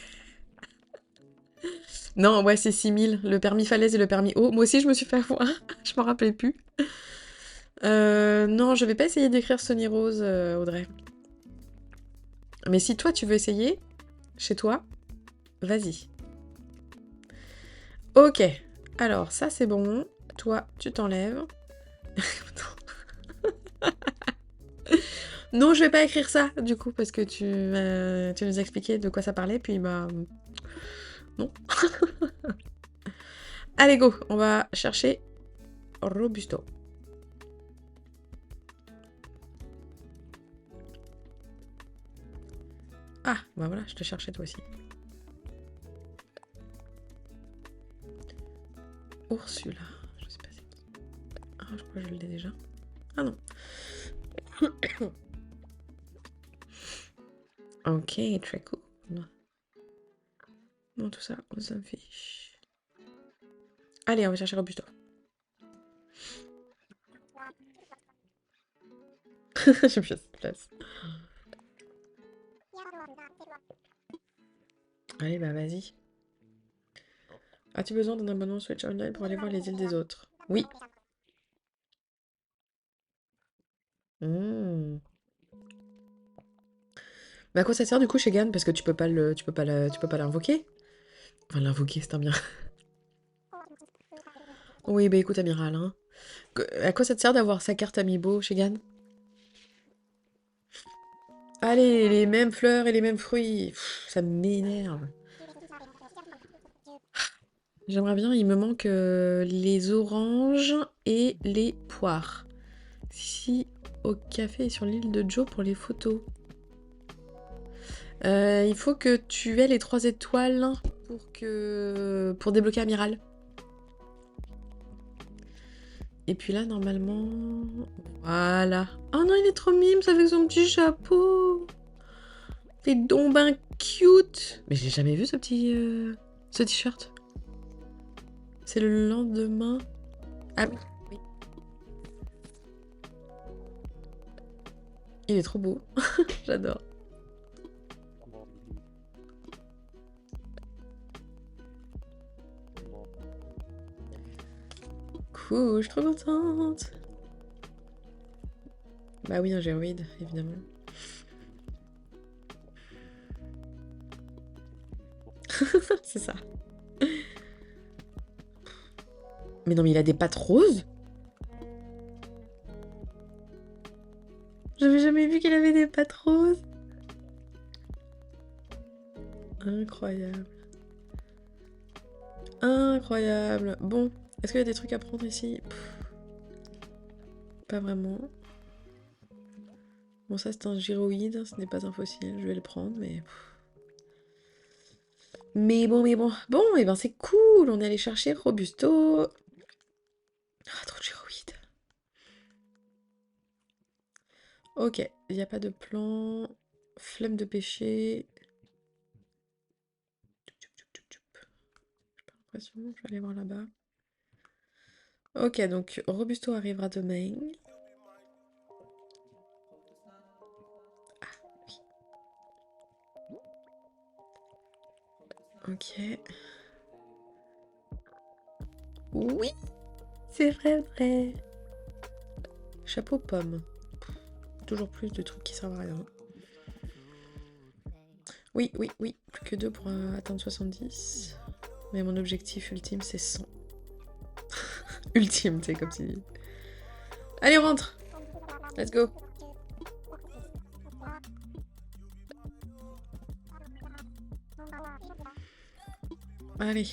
Non, ouais, c'est 6000. Le permis falaise et le permis eau. Moi aussi, je me suis fait avoir. Je m'en rappelais plus. Non, je vais pas essayer d'écrire Sunny Rose, Audrey. Mais si toi, tu veux essayer, chez toi, vas-y. Ok. Alors, ça, c'est bon. Toi, tu t'enlèves. Non, je vais pas écrire ça, du coup, parce que tu nous as expliqué de quoi ça parlait, puis bah... Non. Allez, go, on va chercher Robusto. Ah, bah voilà, je te cherchais toi aussi. Ursula, je sais pas c'est qui. Ah, je crois que je l'ai déjà. Ah non. Ok, très cool. Non, tout ça, on s'en fiche. Allez, on va chercher Robusto. J'ai plus de place. Allez, bah vas-y. As-tu besoin d'un abonnement Switch Online pour aller voir les îles des autres? Oui. Hmm. Mais à quoi ça sert du coup, Shegan? Parce que tu peux pas l'invoquer. Enfin, l'invoquer, c'est un bien. Oui, bah écoute, amiral, hein. À quoi ça te sert d'avoir sa carte amiibo, Shegan? Allez, les mêmes fleurs et les mêmes fruits. Pff, ça m'énerve. J'aimerais bien, il me manque les oranges et les poires. Si au café et sur l'île de Joe pour les photos. Il faut que tu aies les 3 étoiles pour débloquer Amiral. Et puis là, normalement... Voilà. Oh non, il est trop mime avec son petit chapeau. Il est donc ben cute. Mais j'ai jamais vu ce petit... ce t-shirt. C'est le lendemain. Ah oui. Oui. Il est trop beau. J'adore. Cool, je suis trop contente. Bah oui, un géoïde, évidemment. C'est ça. Mais non, mais il a des pattes roses? J'avais jamais vu qu'il avait des pattes roses. Incroyable. Incroyable. Bon, est-ce qu'il y a des trucs à prendre ici? Pff, pas vraiment. Bon, ça c'est un gyroïde, ce n'est pas un fossile. Je vais le prendre, mais... Mais bon, mais bon. Bon, et ben c'est cool. On est allé chercher Robusto. Ah, trop de gyroïdes. Ok, il n'y a pas de plan. Flemme de pêcher. J'ai pas l'impression. Je vais aller voir là-bas. Ok, donc Robusto arrivera demain. Ok. Oui, c'est vrai. Chapeau pomme. Toujours plus de trucs qui servent à rien. Oui. Plus que 2 pour atteindre 70. Mais mon objectif ultime, c'est 100. Ultime, tu sais, comme tu dis. Allez, on rentre. Let's go. Allez.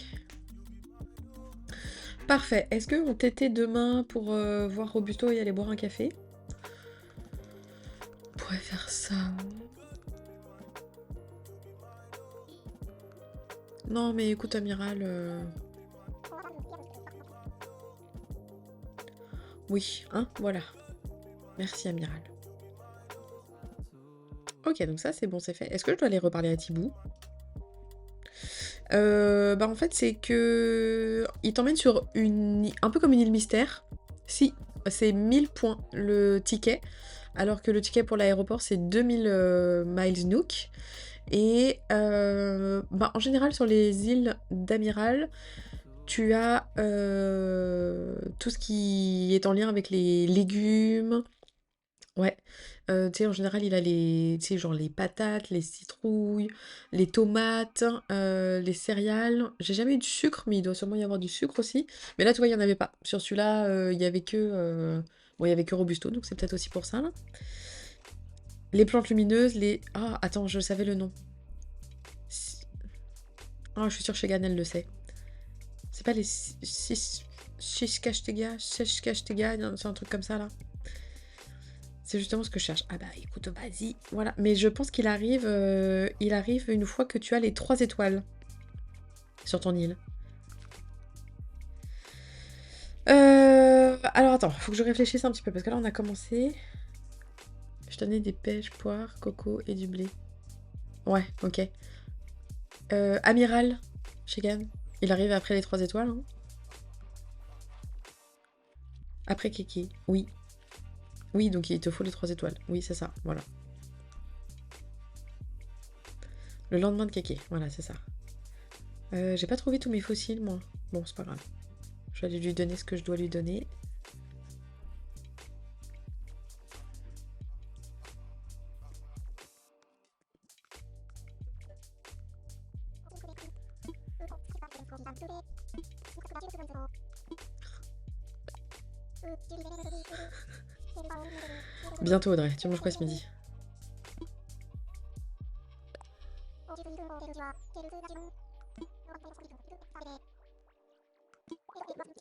Parfait. Est-ce qu'on t'était demain pour voir Robusto et aller boire un café? On pourrait faire ça. Non, mais écoute, Amiral... Oui, hein, voilà. Merci, Amiral. Ok, donc ça, c'est bon, c'est fait. Est-ce que je dois aller reparler à Thibou? Bah en fait, c'est que... Il t'emmène sur un peu comme une île mystère. Si, c'est 1000 points le ticket. Alors que le ticket pour l'aéroport, c'est 2000 miles Nook. Et bah, en général, sur les îles d'Amiral, tu as tout ce qui est en lien avec les légumes. Ouais. Tu sais, en général, il a tu sais, genre les patates, les citrouilles, les tomates, les céréales. J'ai jamais eu de sucre, mais il doit sûrement y avoir du sucre aussi. Mais là, tu vois, il y en avait pas. Sur celui-là, il y avait que... Bon, il y avait que Robusto, donc c'est peut-être aussi pour ça, là. Les plantes lumineuses, les... Ah, attends, je savais le nom. Ah, je suis sûre que Shegan, elle le sait. C'est pas les... Shishkashtega, c'est un truc comme ça, là. C'est justement ce que je cherche. Ah bah, écoute, vas-y. Voilà. Mais je pense qu'il arrive, une fois que tu as les 3 étoiles sur ton île. Alors attends, faut que je réfléchisse un petit peu parce que là on a commencé. Je donnais des pêches, poires, coco et du blé. Ouais, ok. Amiral, Shegan. Il arrive après les 3 étoiles. Hein. Après Kiki, oui. Oui, donc il te faut les 3 étoiles. Oui, c'est ça, voilà. Le lendemain de Kiki, voilà, c'est ça. J'ai pas trouvé tous mes fossiles, moi. Bon, c'est pas grave. Je vais aller lui donner ce que je dois lui donner. Bientôt, Audrey. Tu manges quoi ce midi?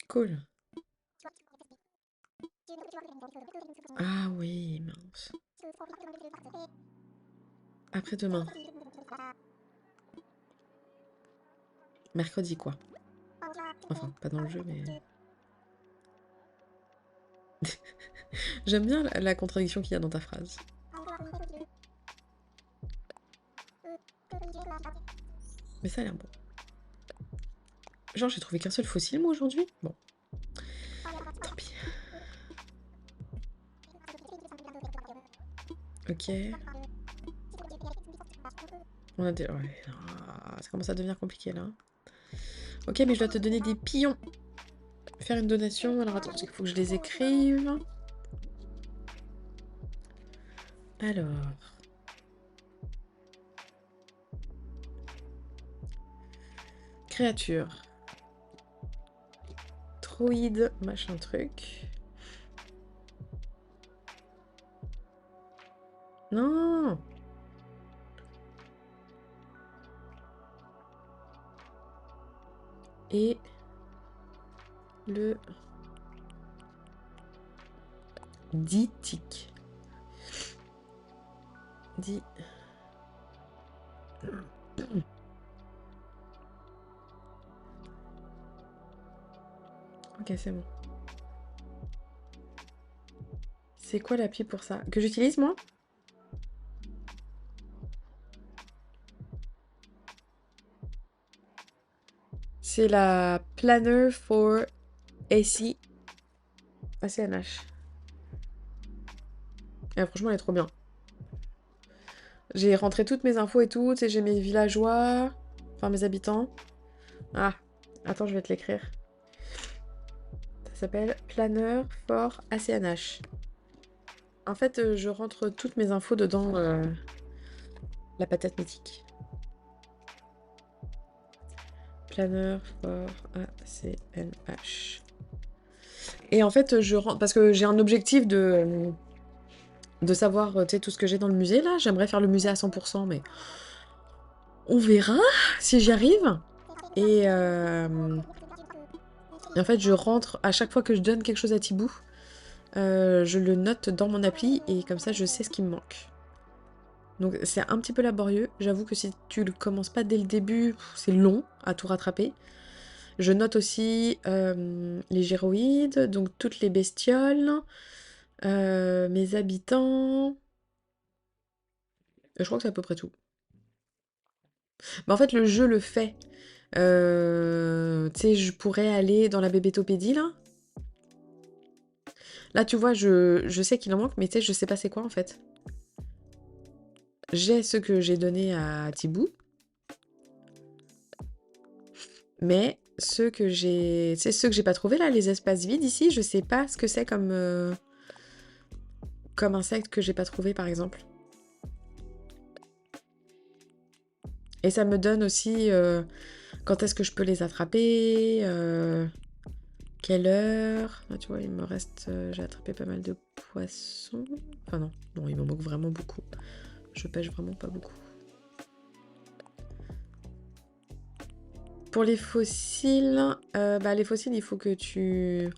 Cool. Ah oui, mince. Après-demain. Mercredi, quoi. Enfin, pas dans le jeu, mais... J'aime bien la contradiction qu'il y a dans ta phrase. Mais ça a l'air bon. Genre, j'ai trouvé qu'un seul fossile, moi, aujourd'hui. Bon. Tant pis. Ok. On a des... Ouais. Ah, ça commence à devenir compliqué, là. Ok, mais je dois te donner des pions. Faire une donation. Alors, attends, il faut que je les écrive. Alors... Créature. Troïde, machin truc. Non. Et le ditique. Dit. Ok, c'est bon. C'est quoi l'appli pour ça? Que j'utilise, moi? C'est la Planner for AC ACNH. Et franchement, elle est trop bien. J'ai rentré toutes mes infos et tout. Tu sais, j'ai mes villageois. Enfin, mes habitants. Ah, attends, je vais te l'écrire. Ça s'appelle Planner for ACNH. En fait, je rentre toutes mes infos dedans la patate mythique. Planner for ACNH. Et en fait, je rentre... Parce que j'ai un objectif de savoir tout ce que j'ai dans le musée, là. J'aimerais faire le musée à 100%, mais on verra si j'y arrive. Et en fait, je rentre à chaque fois que je donne quelque chose à Thibou. Je le note dans mon appli et comme ça, je sais ce qui me manque. Donc c'est un petit peu laborieux. J'avoue que si tu le commences pas dès le début, c'est long à tout rattraper. Je note aussi les gyroïdes, donc toutes les bestioles, mes habitants. Je crois que c'est à peu près tout. Mais en fait, le jeu le fait. Tu sais, je pourrais aller dans la bébétopédie, là. Là, tu vois, je sais qu'il en manque, mais tu sais, je sais pas c'est quoi, en fait. J'ai ce que j'ai donné à Thibou. Mais ceux que j'ai... C'est ceux que j'ai pas trouvé, là, les espaces vides, ici, je sais pas ce que c'est comme insecte que j'ai pas trouvé, par exemple. Et ça me donne aussi quand est-ce que je peux les attraper. Quelle heure? Ah, tu vois, il me reste... j'ai attrapé pas mal de poissons. Enfin non, non, il m'en manque vraiment beaucoup. Je pêche vraiment pas beaucoup. Pour les fossiles, les fossiles, il faut que tu...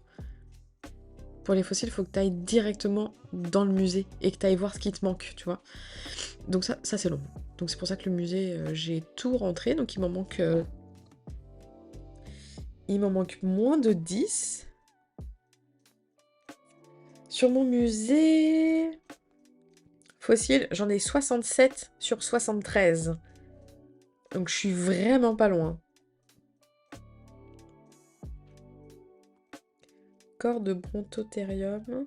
Pour les fossiles, il faut que tu ailles directement dans le musée et que tu ailles voir ce qui te manque, tu vois. Donc ça c'est long. Donc c'est pour ça que le musée, j'ai tout rentré. Donc il m'en manque moins de 10. Sur mon musée fossile, j'en ai 67 sur 73. Donc je suis vraiment pas loin. Corps de Brontotherium.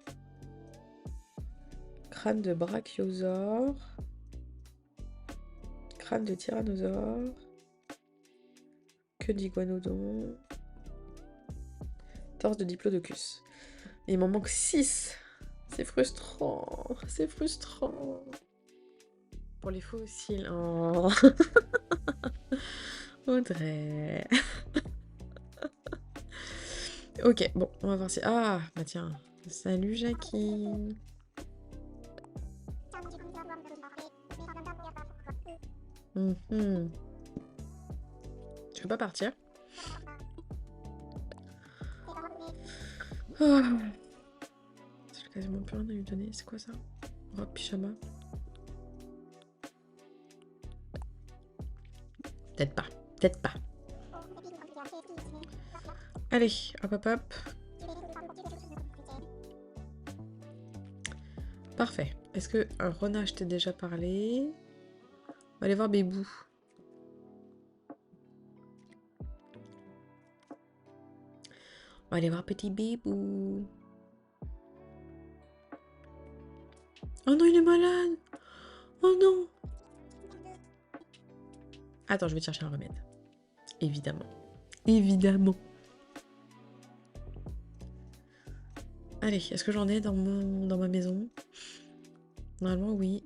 Crâne de Brachiosaure. Crâne de Tyrannosaure. Queue d'Iguanodon. Torse de Diplodocus. Et il m'en manque 6. C'est frustrant. C'est frustrant. Pour les fossiles. Oh. Audrey. Ok, bon, on va voir si... Ah, bah tiens. Salut Jackie. Tu veux pas partir? J'ai quasiment plus rien à lui donner. C'est quoi ça? Robe pyjama? Peut-être pas. Peut-être pas. Allez, hop hop hop. Parfait. Est-ce que un renard, je t'ai déjà parlé? On va aller voir Bébou. On va aller voir petit Bébou. Oh non, il est malade. Oh non. Attends, je vais te chercher un remède. Évidemment. Évidemment. Allez, est-ce que j'en ai dans ma maison? Normalement, oui.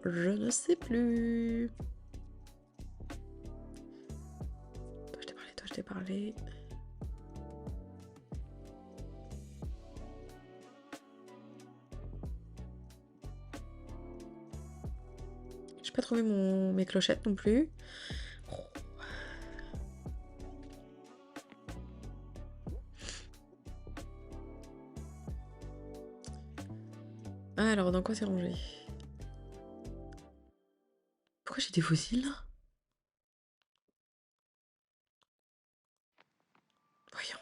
Je ne sais plus. Toi, je t'ai parlé. J'ai pas trouvé mes clochettes non plus. Alors, dans quoi c'est rangé? Pourquoi j'ai des fossiles là? Voyons.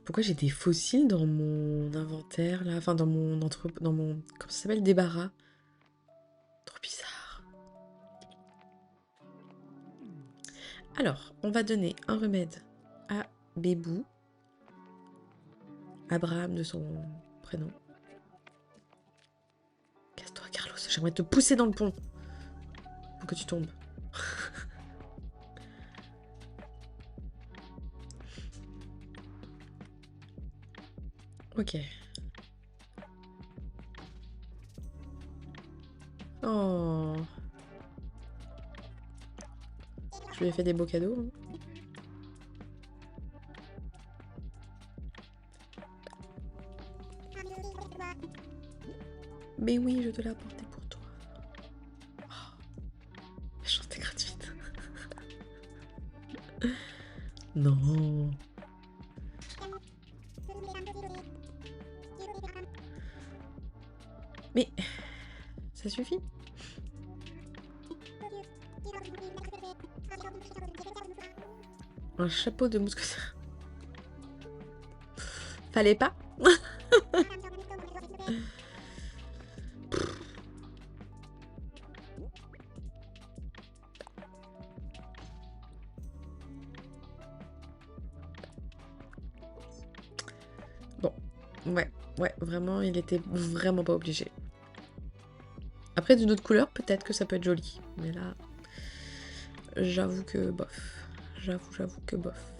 Pourquoi j'ai des fossiles dans mon inventaire là? Enfin, dans mon comment ça s'appelle? Débarras. Trop bizarre. Alors, on va donner un remède à Bébou. Abraham de son prénom. Casse-toi, Carlos. J'aimerais te pousser dans le pont. Pour que tu tombes. Ok. Oh. Je lui ai fait des beaux cadeaux. Hein. Mais oui, je te l'ai apporté pour toi. Oh. Chantez gratuite. Non. Mais ça suffit. Un chapeau de mousquetaire. Fallait pas. Bon, ouais, vraiment, il était vraiment pas obligé. Après, d'une autre couleur, peut-être que ça peut être joli. Mais là, j'avoue que bof. J'avoue que bof.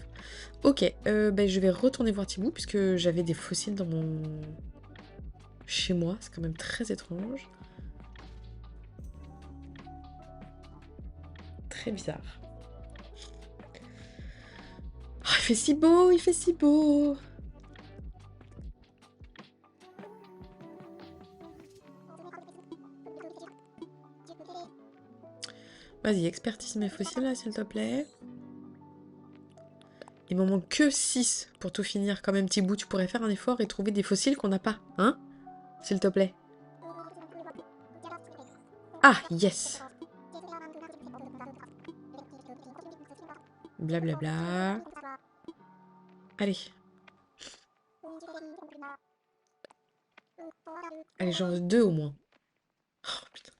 Ok, je vais retourner voir Thibaut, puisque j'avais des fossiles dans mon... chez moi. C'est quand même très étrange. très bizarre. Oh, il fait si beau, il fait si beau. Vas-y, expertise mes fossiles là, s'il te plaît. Il m'en manque que 6 pour tout finir. Comme un petit bout, tu pourrais faire un effort et trouver des fossiles qu'on n'a pas, hein? S'il te plaît. Ah, yes. Blablabla. Allez. Allez, j'en veux 2 au moins. Oh, putain.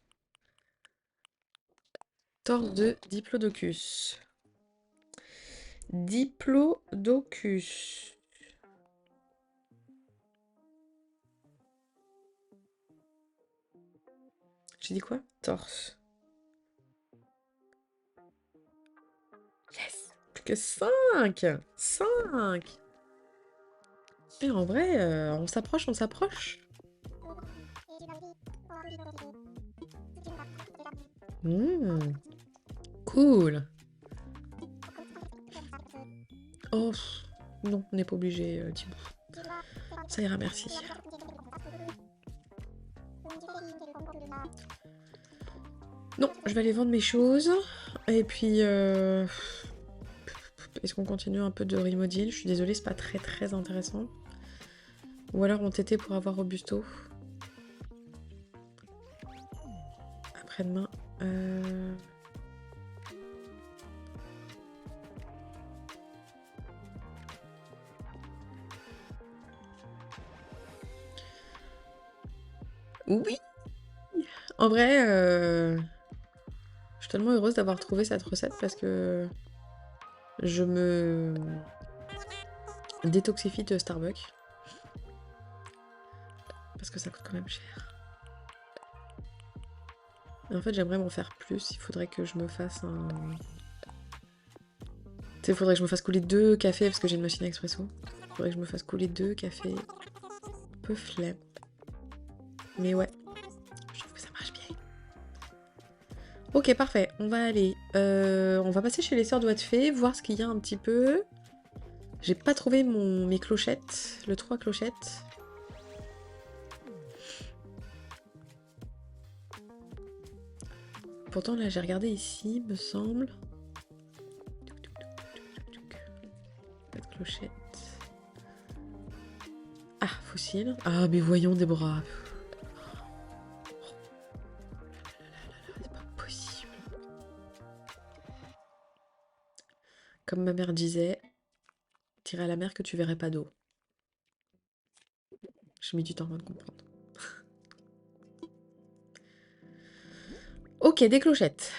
Torse de Diplodocus. Diplodocus. J'ai dit quoi? Torse. Yes. Plus que 5. 5. Et en vrai, on s'approche, on s'approche. Cool. Oh, non, on n'est pas obligé, Thibaut. Ça ira, merci. Non, je vais aller vendre mes choses. Et puis, est-ce qu'on continue un peu de remodile? Je suis désolée, c'est pas très intéressant. Ou alors on t'était pour avoir Robusto. Après-demain. Oui! En vrai, je suis tellement heureuse d'avoir trouvé cette recette parce que je me détoxifie de Starbucks. Parce que ça coûte quand même cher. Et en fait, j'aimerais m'en faire plus. Il faudrait que je me fasse un... Tu sais, il faudrait que je me fasse couler 2 cafés parce que j'ai une machine à expresso. Il faudrait que je me fasse couler 2 cafés. Un peu flemme. Mais ouais, je trouve que ça marche bien. Ok, parfait. On va aller. On va passer chez les sœurs doigts de fée, voir ce qu'il y a un petit peu. J'ai pas trouvé mes clochettes. Le 3 clochettes. Pourtant, là, j'ai regardé ici, me semble. Pas de clochette. Ah, fossile. Ah, mais voyons, Déborah. C'est pas possible. Comme ma mère disait, t'irais à la mer que tu verrais pas d'eau. J'ai mis du temps avant de comprendre. Ok, des clochettes.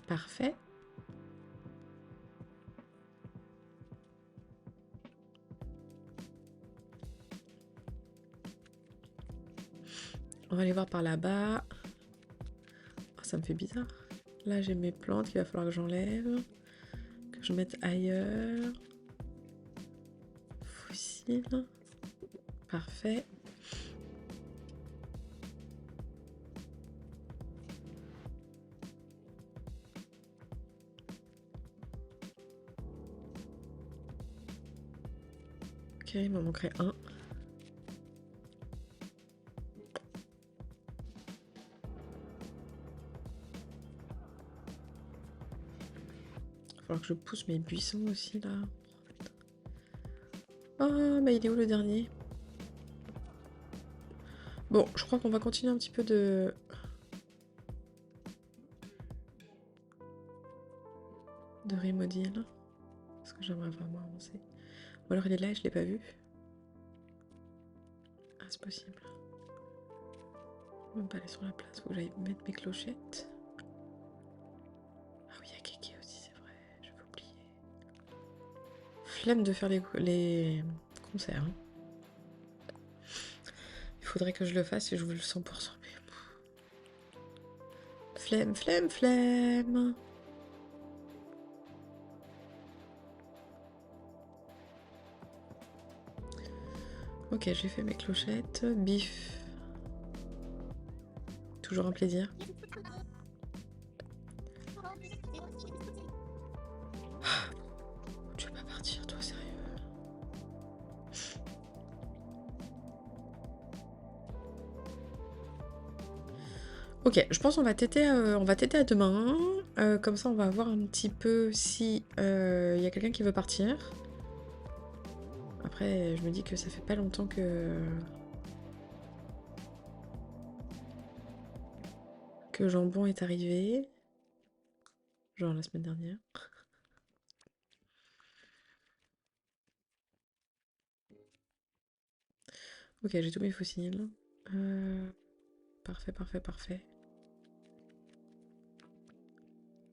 Parfait. On va aller voir par là-bas. Oh, ça me fait bizarre. Là, j'ai mes plantes qu'il va falloir que j'enlève. Que je mette ailleurs. Fossile. Parfait. Ok, il m'en manquerait un. Il va falloir que je pousse mes buissons aussi là. Ah, bah il est où le dernier? Bon, je crois qu'on va continuer un petit peu de remodile. Parce que j'aimerais vraiment avancer. Ou alors il est là et je l'ai pas vu. Ah, c'est possible. Je peux même pas aller sur la place où j'aille mettre mes clochettes. Ah oui, il y a Kéké aussi, c'est vrai. Je vais oublier. Flemme de faire les concerts. Hein. Il faudrait que je le fasse et je vous le 100%. Flemme, flemme, flemme. Ok, j'ai fait mes clochettes. Bif. toujours un plaisir. Tu vas pas partir, toi, sérieux? Ok, je pense qu'on va têter à demain. Comme ça, on va voir un petit peu si y a quelqu'un qui veut partir. Après, je me dis que ça fait pas longtemps que Jambon est arrivé. Genre la semaine dernière. Ok, j'ai tous mes fossiles. Parfait, parfait, parfait.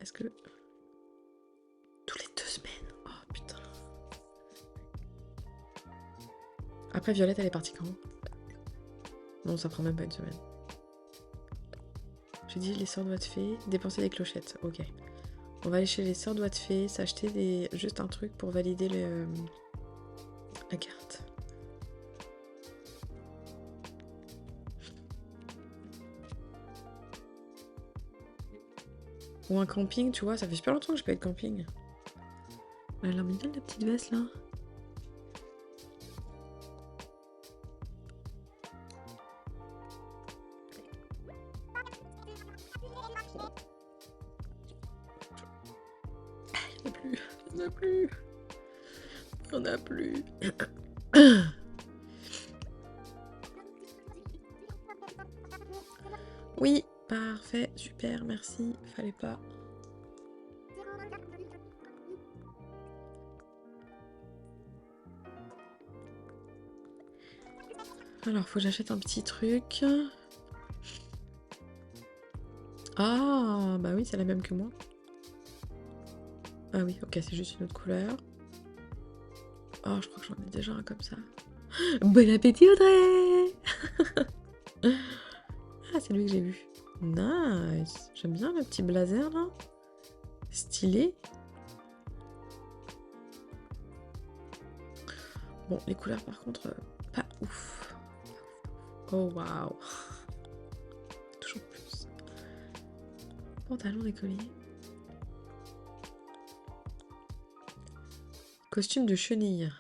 Est-ce que... Tous les 2 semaines? Oh putain. Après, Violette, elle est partie quand? Non, ça prend même pas une semaine. J'ai dit les sœurs doigts de fée, dépenser des clochettes. Ok. On va aller chez les sœurs doigts de fée, s'acheter juste un truc pour valider la carte. Ou un camping, tu vois, ça fait super longtemps que j'ai pas eu de camping. Elle a l'air mignonne la petite veste là. Il n'y en a plus. Il n'y en a plus. Oui, parfait, super, merci. Fallait pas. Alors, faut que j'achète un petit truc. Ah, bah oui, c'est la même que moi. Ah oui, ok, c'est juste une autre couleur. Oh, je crois que j'en ai déjà un comme ça. Bon appétit, Audrey! Ah, c'est lui que j'ai vu. Nice! J'aime bien le petit blazer, là. Stylé. Bon, les couleurs, par contre, pas ouf. Oh, waouh! Toujours plus. Pantalon décollé. Costume de chenille.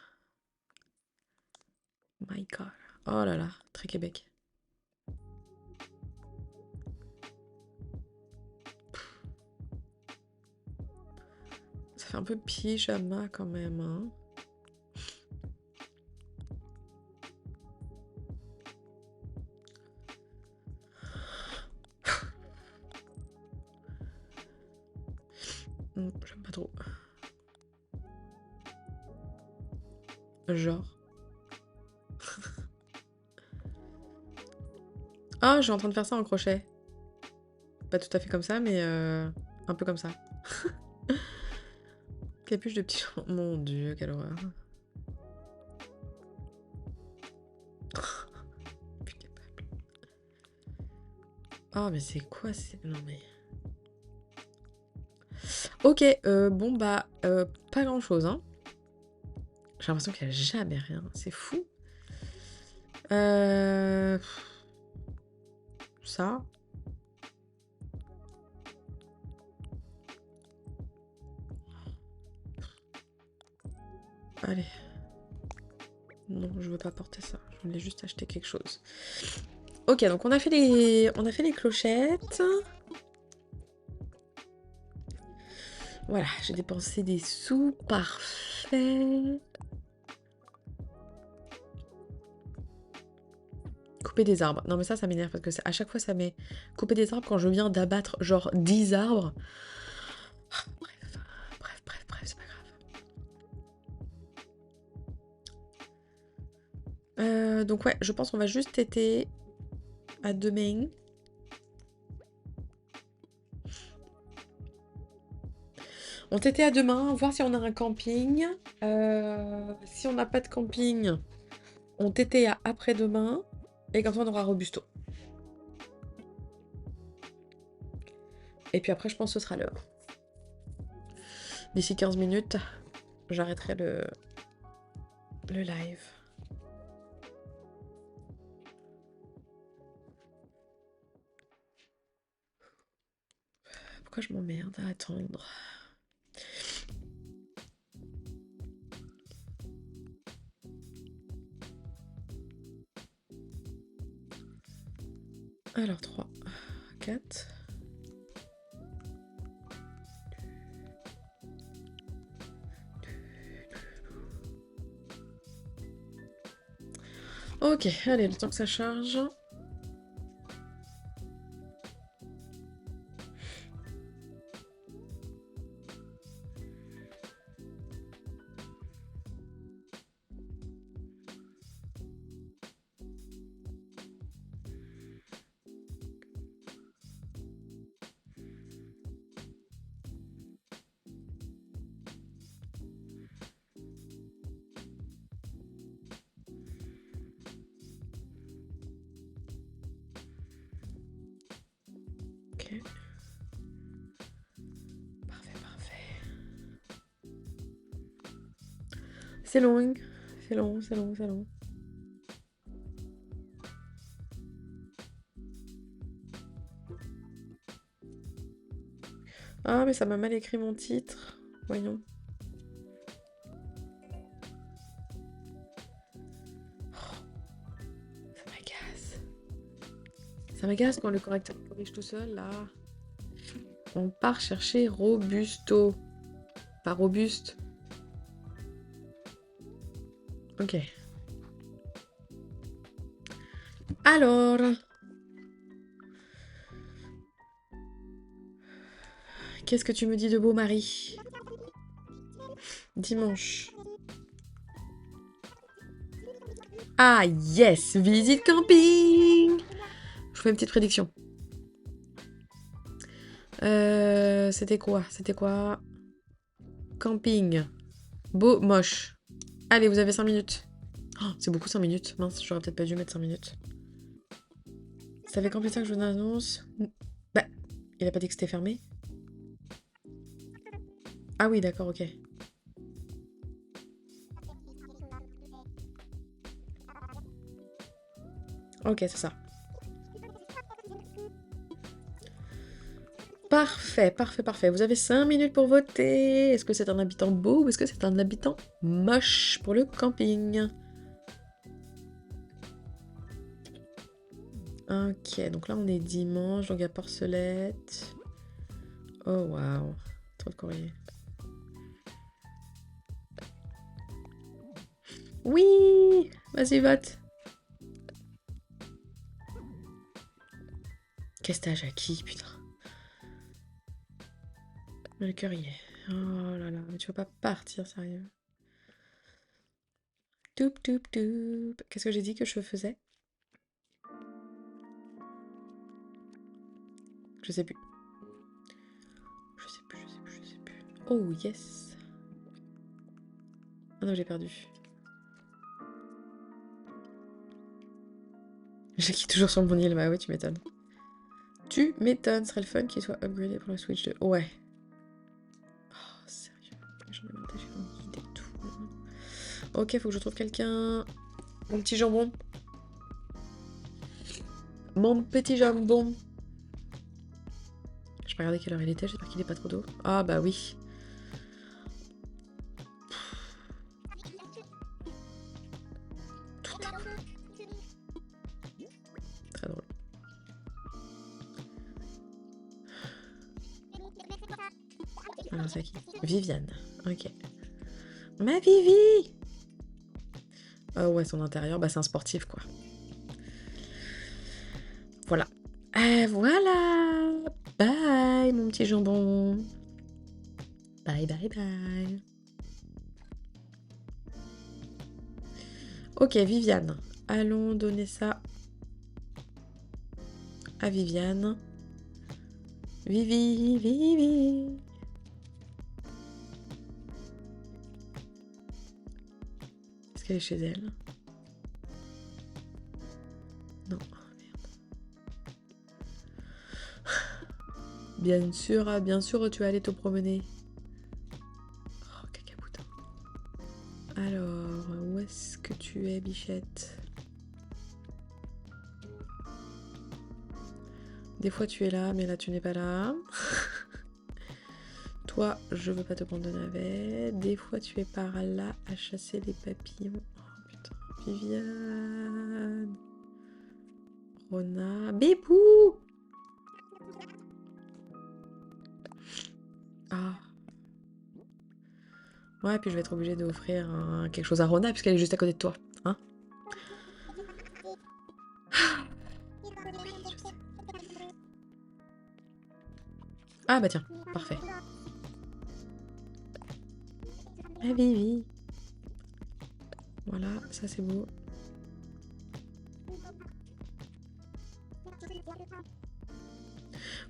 My God. Oh là là, très Québec. Ça fait un peu pyjama quand même, hein. J'aime pas trop. Genre. Ah, je suis en train de faire ça en crochet. Pas tout à fait comme ça, mais un peu comme ça. Capuche de petit... Mon Dieu, quelle horreur. Plus capable. Oh, mais c'est quoi? Non, mais... Ok, bon, bah, pas grand-chose, hein. J'ai l'impression qu'il n'y a jamais rien. C'est fou. Ça. Allez. Non, je veux pas porter ça. Je voulais juste acheter quelque chose. Ok, donc on a fait les clochettes. Voilà, j'ai dépensé des sous. Parfait. Couper des arbres. Non mais ça m'énerve parce que à chaque fois ça met couper des arbres quand je viens d'abattre genre 10 arbres. Bref, c'est pas grave. Donc ouais, je pense qu'on va juste têter à demain. On têtait à demain, voir si on a un camping. Si on n'a pas de camping, on têtait à après-demain. Et comme ça on aura Robusto. Et puis après je pense que ce sera l'heure. D'ici 15 minutes, j'arrêterai le live. pourquoi je m'emmerde à attendre? Alors 3, 4. Ok, allez, le temps que ça charge. Ok. Parfait, parfait. C'est long, c'est long, c'est long, c'est long. Ah, mais ça m'a mal écrit mon titre. Voyons. Oh, ça m'agace. Ça m'agace quand le correcteur corrige tout seul, là. On part chercher Robusto. Pas robuste. Ok. Alors. Qu'est-ce que tu me dis de beau, Marie? Dimanche. Ah, yes! Visite camping! Je fais une petite prédiction. C'était quoi? C'était quoi? Camping. Beau, moche. Allez, vous avez 5 minutes. Oh, c'est beaucoup 5 minutes. Mince, j'aurais peut-être pas dû mettre 5 minutes. Ça fait combien de temps que je vous annonce? Bah, il a pas dit que c'était fermé? Ah oui, d'accord, ok. Ok, c'est ça. Parfait, parfait, parfait. Vous avez 5 minutes pour voter. Est-ce que c'est un habitant beau ou est-ce que c'est un habitant moche pour le camping? Ok, donc là on est dimanche, donc il y a Porcelette. Oh waouh, trop de courrier. Oui! Vas-y, vote! Qu'est-ce que t'as, Jackie, putain? Le cœur y est. Oh là là, mais tu vas pas partir, sérieux. Toup, toup, toup. Qu'est-ce que j'ai dit que je faisais? Je sais plus. Je sais plus, je sais plus, je sais plus. Oh, yes! Ah non, j'ai perdu. Jackie toujours sur mon île, bah oui, tu m'étonnes. Tu m'étonnes, ce serait le fun qu'il soit upgradé pour la Switch 2. Ouais. Oh, sérieux. J'en ai marre, j'ai envie d'être tout. Ok, faut que je trouve quelqu'un. Mon petit jambon. Mon petit jambon. Je vais regarder quelle heure il était, j'espère qu'il est pas trop tôt. Ah bah oui. Tout est cool. Très drôle. Alors c'est qui? Viviane. Ok. Ma Vivi! Oh ouais, son intérieur, bah c'est un sportif quoi. Voilà. Voilà! Bye mon petit jambon. Bye bye bye. Ok, Viviane. Allons donner ça à Viviane. Vivi, Vivi. Est-ce qu'elle est chez elle? Non. Bien sûr, tu vas aller te promener. Oh, cacaboutin. Alors, où est-ce que tu es, bichette? Des fois tu es là, mais là tu n'es pas là. Toi, je veux pas te prendre de navette. Des fois, tu es par là à chasser les papillons. Oh putain. Viviane. Rona. Bébou. Ah. Ouais, puis je vais être obligée d'offrir quelque chose à Rona puisqu'elle est juste à côté de toi. Hein? Ah bah tiens, parfait. Ah Vivi. Voilà, ça c'est beau.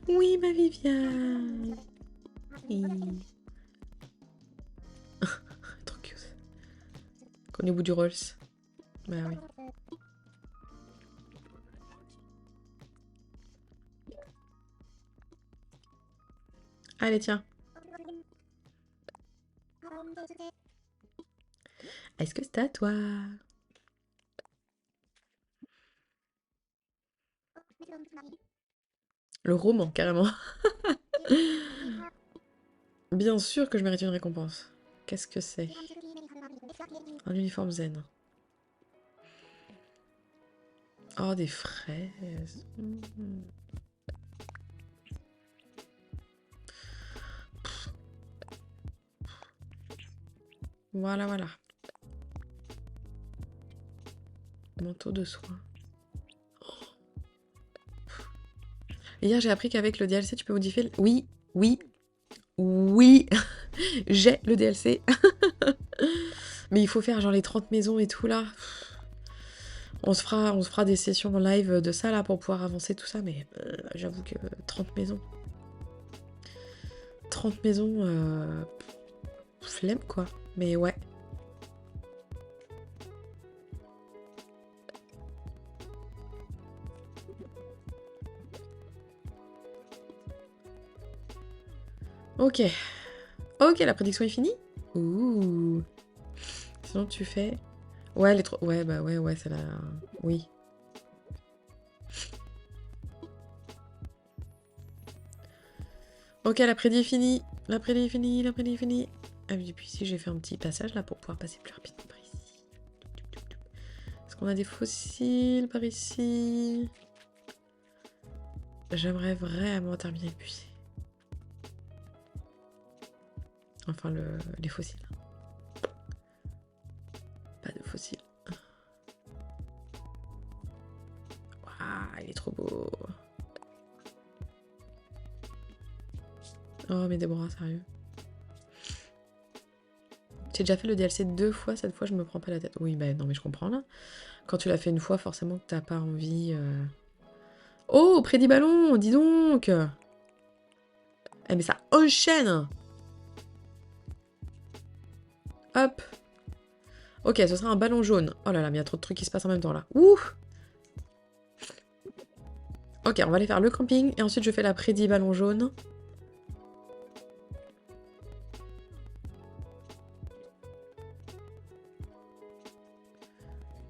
Oui, ma Viviane. Oui. Trop cute. Qu'on est au bout du Rolls. Bah oui. Allez, tiens. Est-ce que c'est à toi? Le roman, carrément. Bien sûr que je mérite une récompense. Qu'est-ce que c'est? Un uniforme zen. Oh, des fraises. Voilà, voilà. Manteau de soie. Hier, j'ai appris qu'avec le DLC, tu peux modifier... Oui, oui, oui. J'ai le DLC. Mais il faut faire genre les 30 maisons et tout, là. On se fera des sessions en live de ça, là, pour pouvoir avancer tout ça. Mais j'avoue que 30 maisons... 30 maisons... flemme, quoi. Mais ouais. Ok. Ok, la prédiction est finie. Ouh. Sinon, tu fais... Ouais, les trois... Ouais, bah ouais, c'est la... Oui. Ok, la prédit est finie. La prédit est finie, la prédit est finie. Ah oui, puis ici, j'ai fait un petit passage, là, pour pouvoir passer plus rapidement par ici. Est-ce qu'on a des fossiles par ici? J'aimerais vraiment terminer le puits. Enfin, les fossiles. Pas de fossiles. Waouh, il est trop beau. Oh, mais Déborah, sérieux. J'ai déjà fait le DLC 2 fois, cette fois je me prends pas la tête. Oui, bah non, mais je comprends là. Quand tu l'as fait une fois, forcément que t'as pas envie... Oh, prédit ballon, dis donc. Eh mais ça enchaîne. Hop. Ok, ce sera un ballon jaune. Oh là là, mais il y a trop de trucs qui se passent en même temps là. Ouh. Ok, on va aller faire le camping et ensuite je fais la prédit ballon jaune.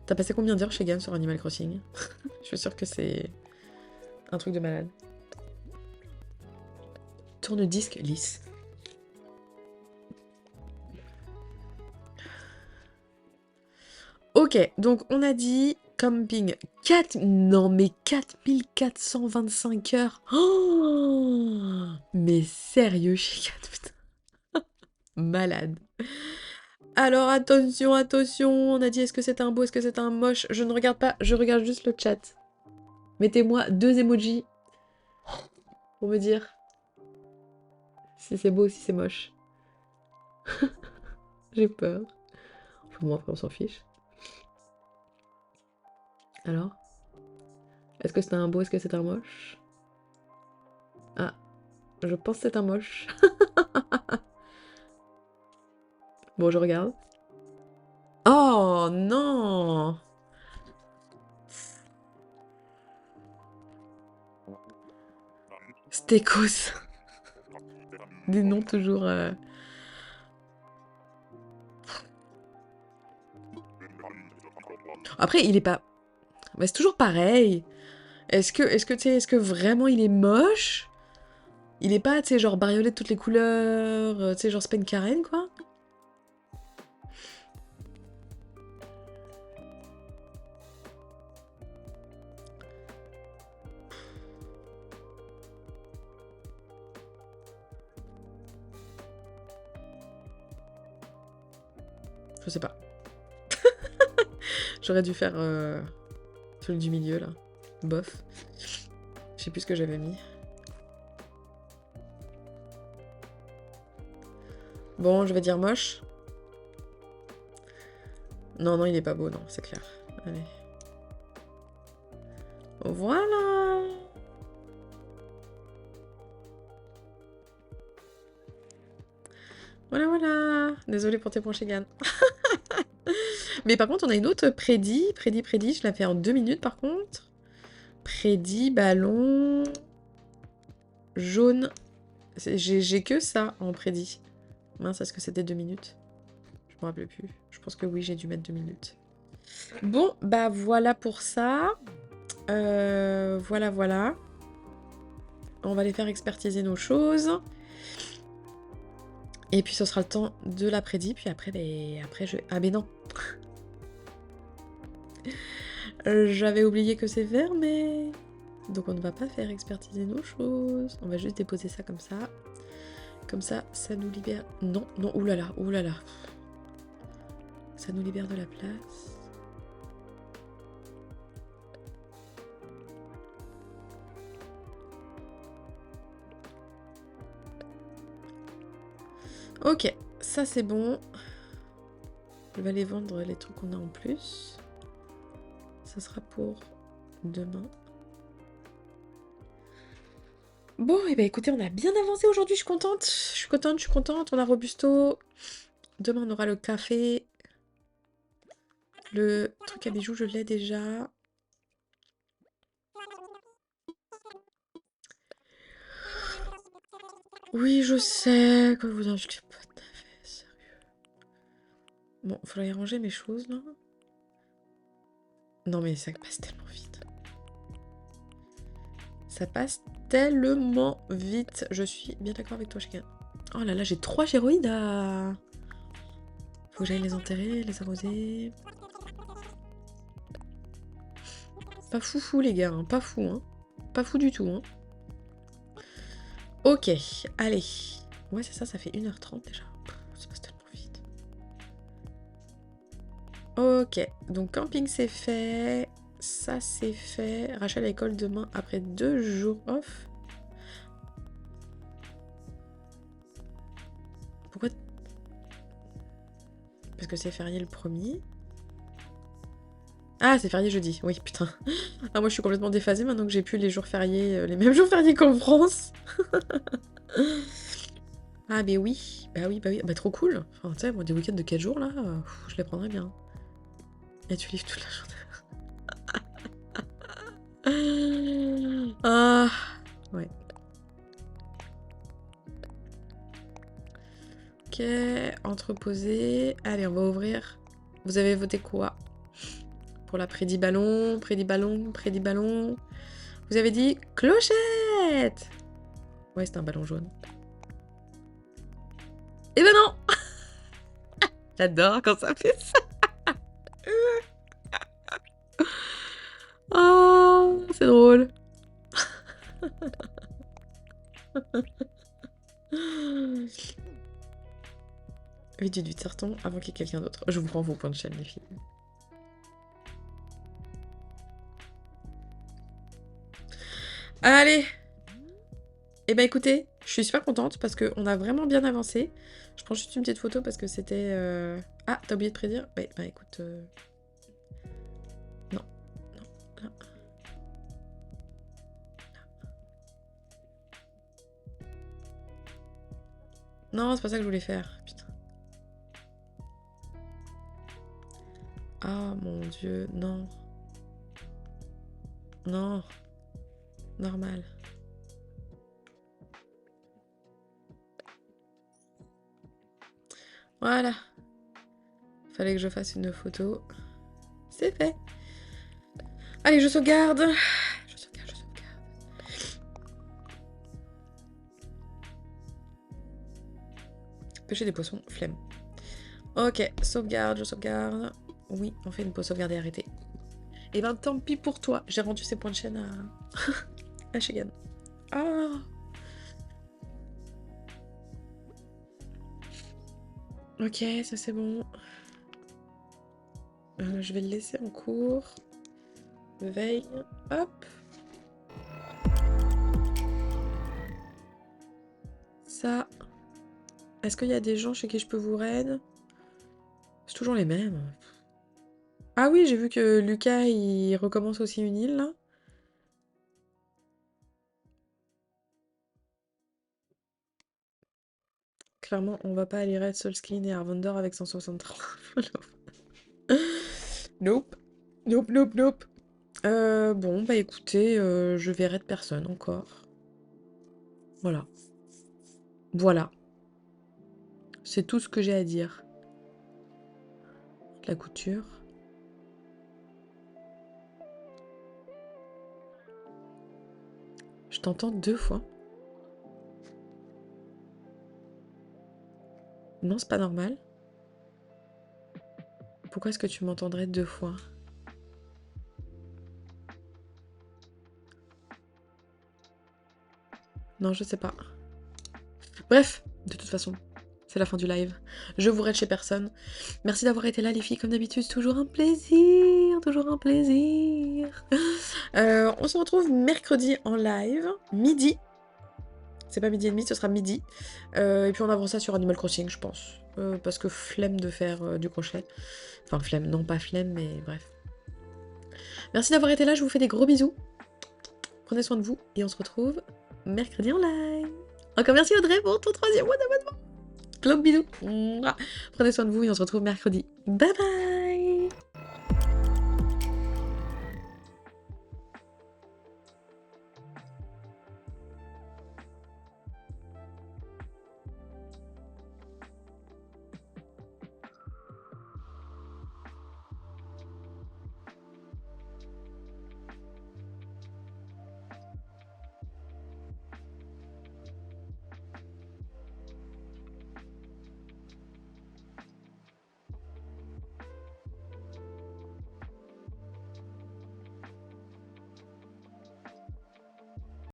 T'as passé combien d'heures chez Gam sur Animal Crossing? Je suis sûre que c'est un truc de malade. Tourne-disque lisse. Ok, donc on a dit camping 4... Non mais 4425 heures. Oh, mais sérieux, chez 4, putain. Malade. Alors attention, attention, on a dit est-ce que c'est un beau, est-ce que c'est un moche? Je ne regarde pas, je regarde juste le chat. Mettez-moi 2 emojis pour me dire si c'est beau ou si c'est moche. J'ai peur. Enfin, bon, après on s'en fiche. Alors? Est-ce que c'est un beau, est-ce que c'est un moche? Ah, je pense que c'est un moche. Bon, je regarde. Oh non! Stécos. Des noms toujours... Après, il est pas... Mais c'est toujours pareil. Est-ce que, tu sais, est-ce que vraiment il est moche? Il est pas, tu sais, genre bariolé de toutes les couleurs, tu sais, genre Spen Karen, quoi. Je sais pas. J'aurais dû faire celui du milieu, là. Bof. Je sais plus ce que j'avais mis. Bon, je vais dire moche. Non, non, il est pas beau, non, c'est clair. Allez. Voilà. Voilà, voilà. Désolée pour tes points, Shegan. Mais par contre, on a une autre prédit. Je la fais en 2 minutes, par contre. Prédit, ballon... jaune. J'ai que ça en prédit. Mince, est-ce que c'était 2 minutes? Je me rappelle plus. Je pense que oui, j'ai dû mettre 2 minutes. Bon, bah voilà pour ça. Voilà, voilà. On va les faire expertiser nos choses. Et puis ce sera le temps de la prédit. Puis après, après je... Ah mais non. J'avais oublié que c'est vert, mais... Donc on ne va pas faire expertiser nos choses. On va juste déposer ça comme ça. Comme ça, ça nous libère... Non, non, oulala, oulala. Ça nous libère de la place. Ok, ça c'est bon. Je vais aller vendre les trucs qu'on a en plus. Ça sera pour demain. Bon, et bah écoutez, on a bien avancé aujourd'hui, je suis contente. Je suis contente, je suis contente. On a Robusto. Demain, on aura le café. Le truc à bijoux, je l'ai déjà. Oui, je sais que vous achetez pas de navet, sérieux. Bon, faudrait ranger mes choses, là. Non, mais ça passe tellement vite. Ça passe tellement vite. Je suis bien d'accord avec toi, chacun. Oh là là, j'ai 3 géroïdes à... Faut que j'aille les enterrer, les arroser. Pas fou, les gars, hein. Pas fou, hein. Pas fou du tout, hein. Ok, allez. Ouais, c'est ça, ça fait 1h30 déjà. Ça passe tellement vite. Ok, donc camping c'est fait. Ça c'est fait. Rachel à l'école demain après 2 jours off. Pourquoi? Parce que c'est férié le premier. Ah, c'est férié jeudi. Oui, putain. Ah, moi je suis complètement déphasée maintenant que j'ai plus les jours fériés, les mêmes jours fériés qu'en France. Ah, mais oui. Bah oui, bah oui. Bah trop cool. Enfin, tu sais, moi des week-ends de 4 jours là, je les prendrais bien. Et tu livres toute la journée. Ah, ouais. Ok, entreposer. Allez, on va ouvrir. Vous avez voté quoi? Pour la prédit ballon, prédit ballon, prédit ballon. Vous avez dit clochette. Ouais, c'est un ballon jaune. Eh ben non. J'adore quand ça fait ça. Oh, c'est drôle. Vite, sortons avant qu'il y ait quelqu'un d'autre. Je vous prends vos points de chaîne, les filles. Allez. Eh ben écoutez, je suis super contente parce qu'on a vraiment bien avancé. Je prends juste une petite photo parce que c'était... Ah, t'as oublié de prédire? Ouais, bah écoute... Non, non, là. Non, c'est pas ça que je voulais faire. Putain. Ah mon dieu, non. Non. Normal. Voilà. Fallait que je fasse une photo. C'est fait. Allez, je sauvegarde. Je sauvegarde. Pêcher des poissons, flemme. Ok, sauvegarde, je sauvegarde. Oui, on fait une pause sauvegarde et arrêter. Et ben tant pis pour toi, j'ai rendu ces points de chaîne à Shagan. Ah. Ok, ça c'est bon. Je vais le laisser en cours. Veille, hop. Ça. Est-ce qu'il y a des gens chez qui je peux vous raid? C'est toujours les mêmes. Ah oui, j'ai vu que Lucas, il recommence aussi une île, là. Clairement, on va pas aller raid Soulskin et Arvandor avec 163. Nope. Nope, nope, nope. Bon, bah écoutez, je vais raid personne encore. Voilà. Voilà. C'est tout ce que j'ai à dire. La couture. Je t'entends 2 fois. Non, c'est pas normal. Pourquoi est-ce que tu m'entendrais 2 fois? Non, je sais pas. Bref, de toute façon, c'est la fin du live. Je vous raid chez personne. Merci d'avoir été là, les filles, comme d'habitude. C'est toujours un plaisir. Toujours un plaisir. On se retrouve mercredi en live, midi. C'est pas midi et demi, ce sera midi. Et puis on avance ça sur Animal Crossing, je pense. Parce que flemme de faire du crochet. Enfin, flemme, non pas flemme, mais bref. Merci d'avoir été là, je vous fais des gros bisous. Prenez soin de vous et on se retrouve mercredi en live. Encore merci Audrey pour ton 3e mois d'abonnement. Gros bisous. Mouah. Prenez soin de vous et on se retrouve mercredi. Bye bye.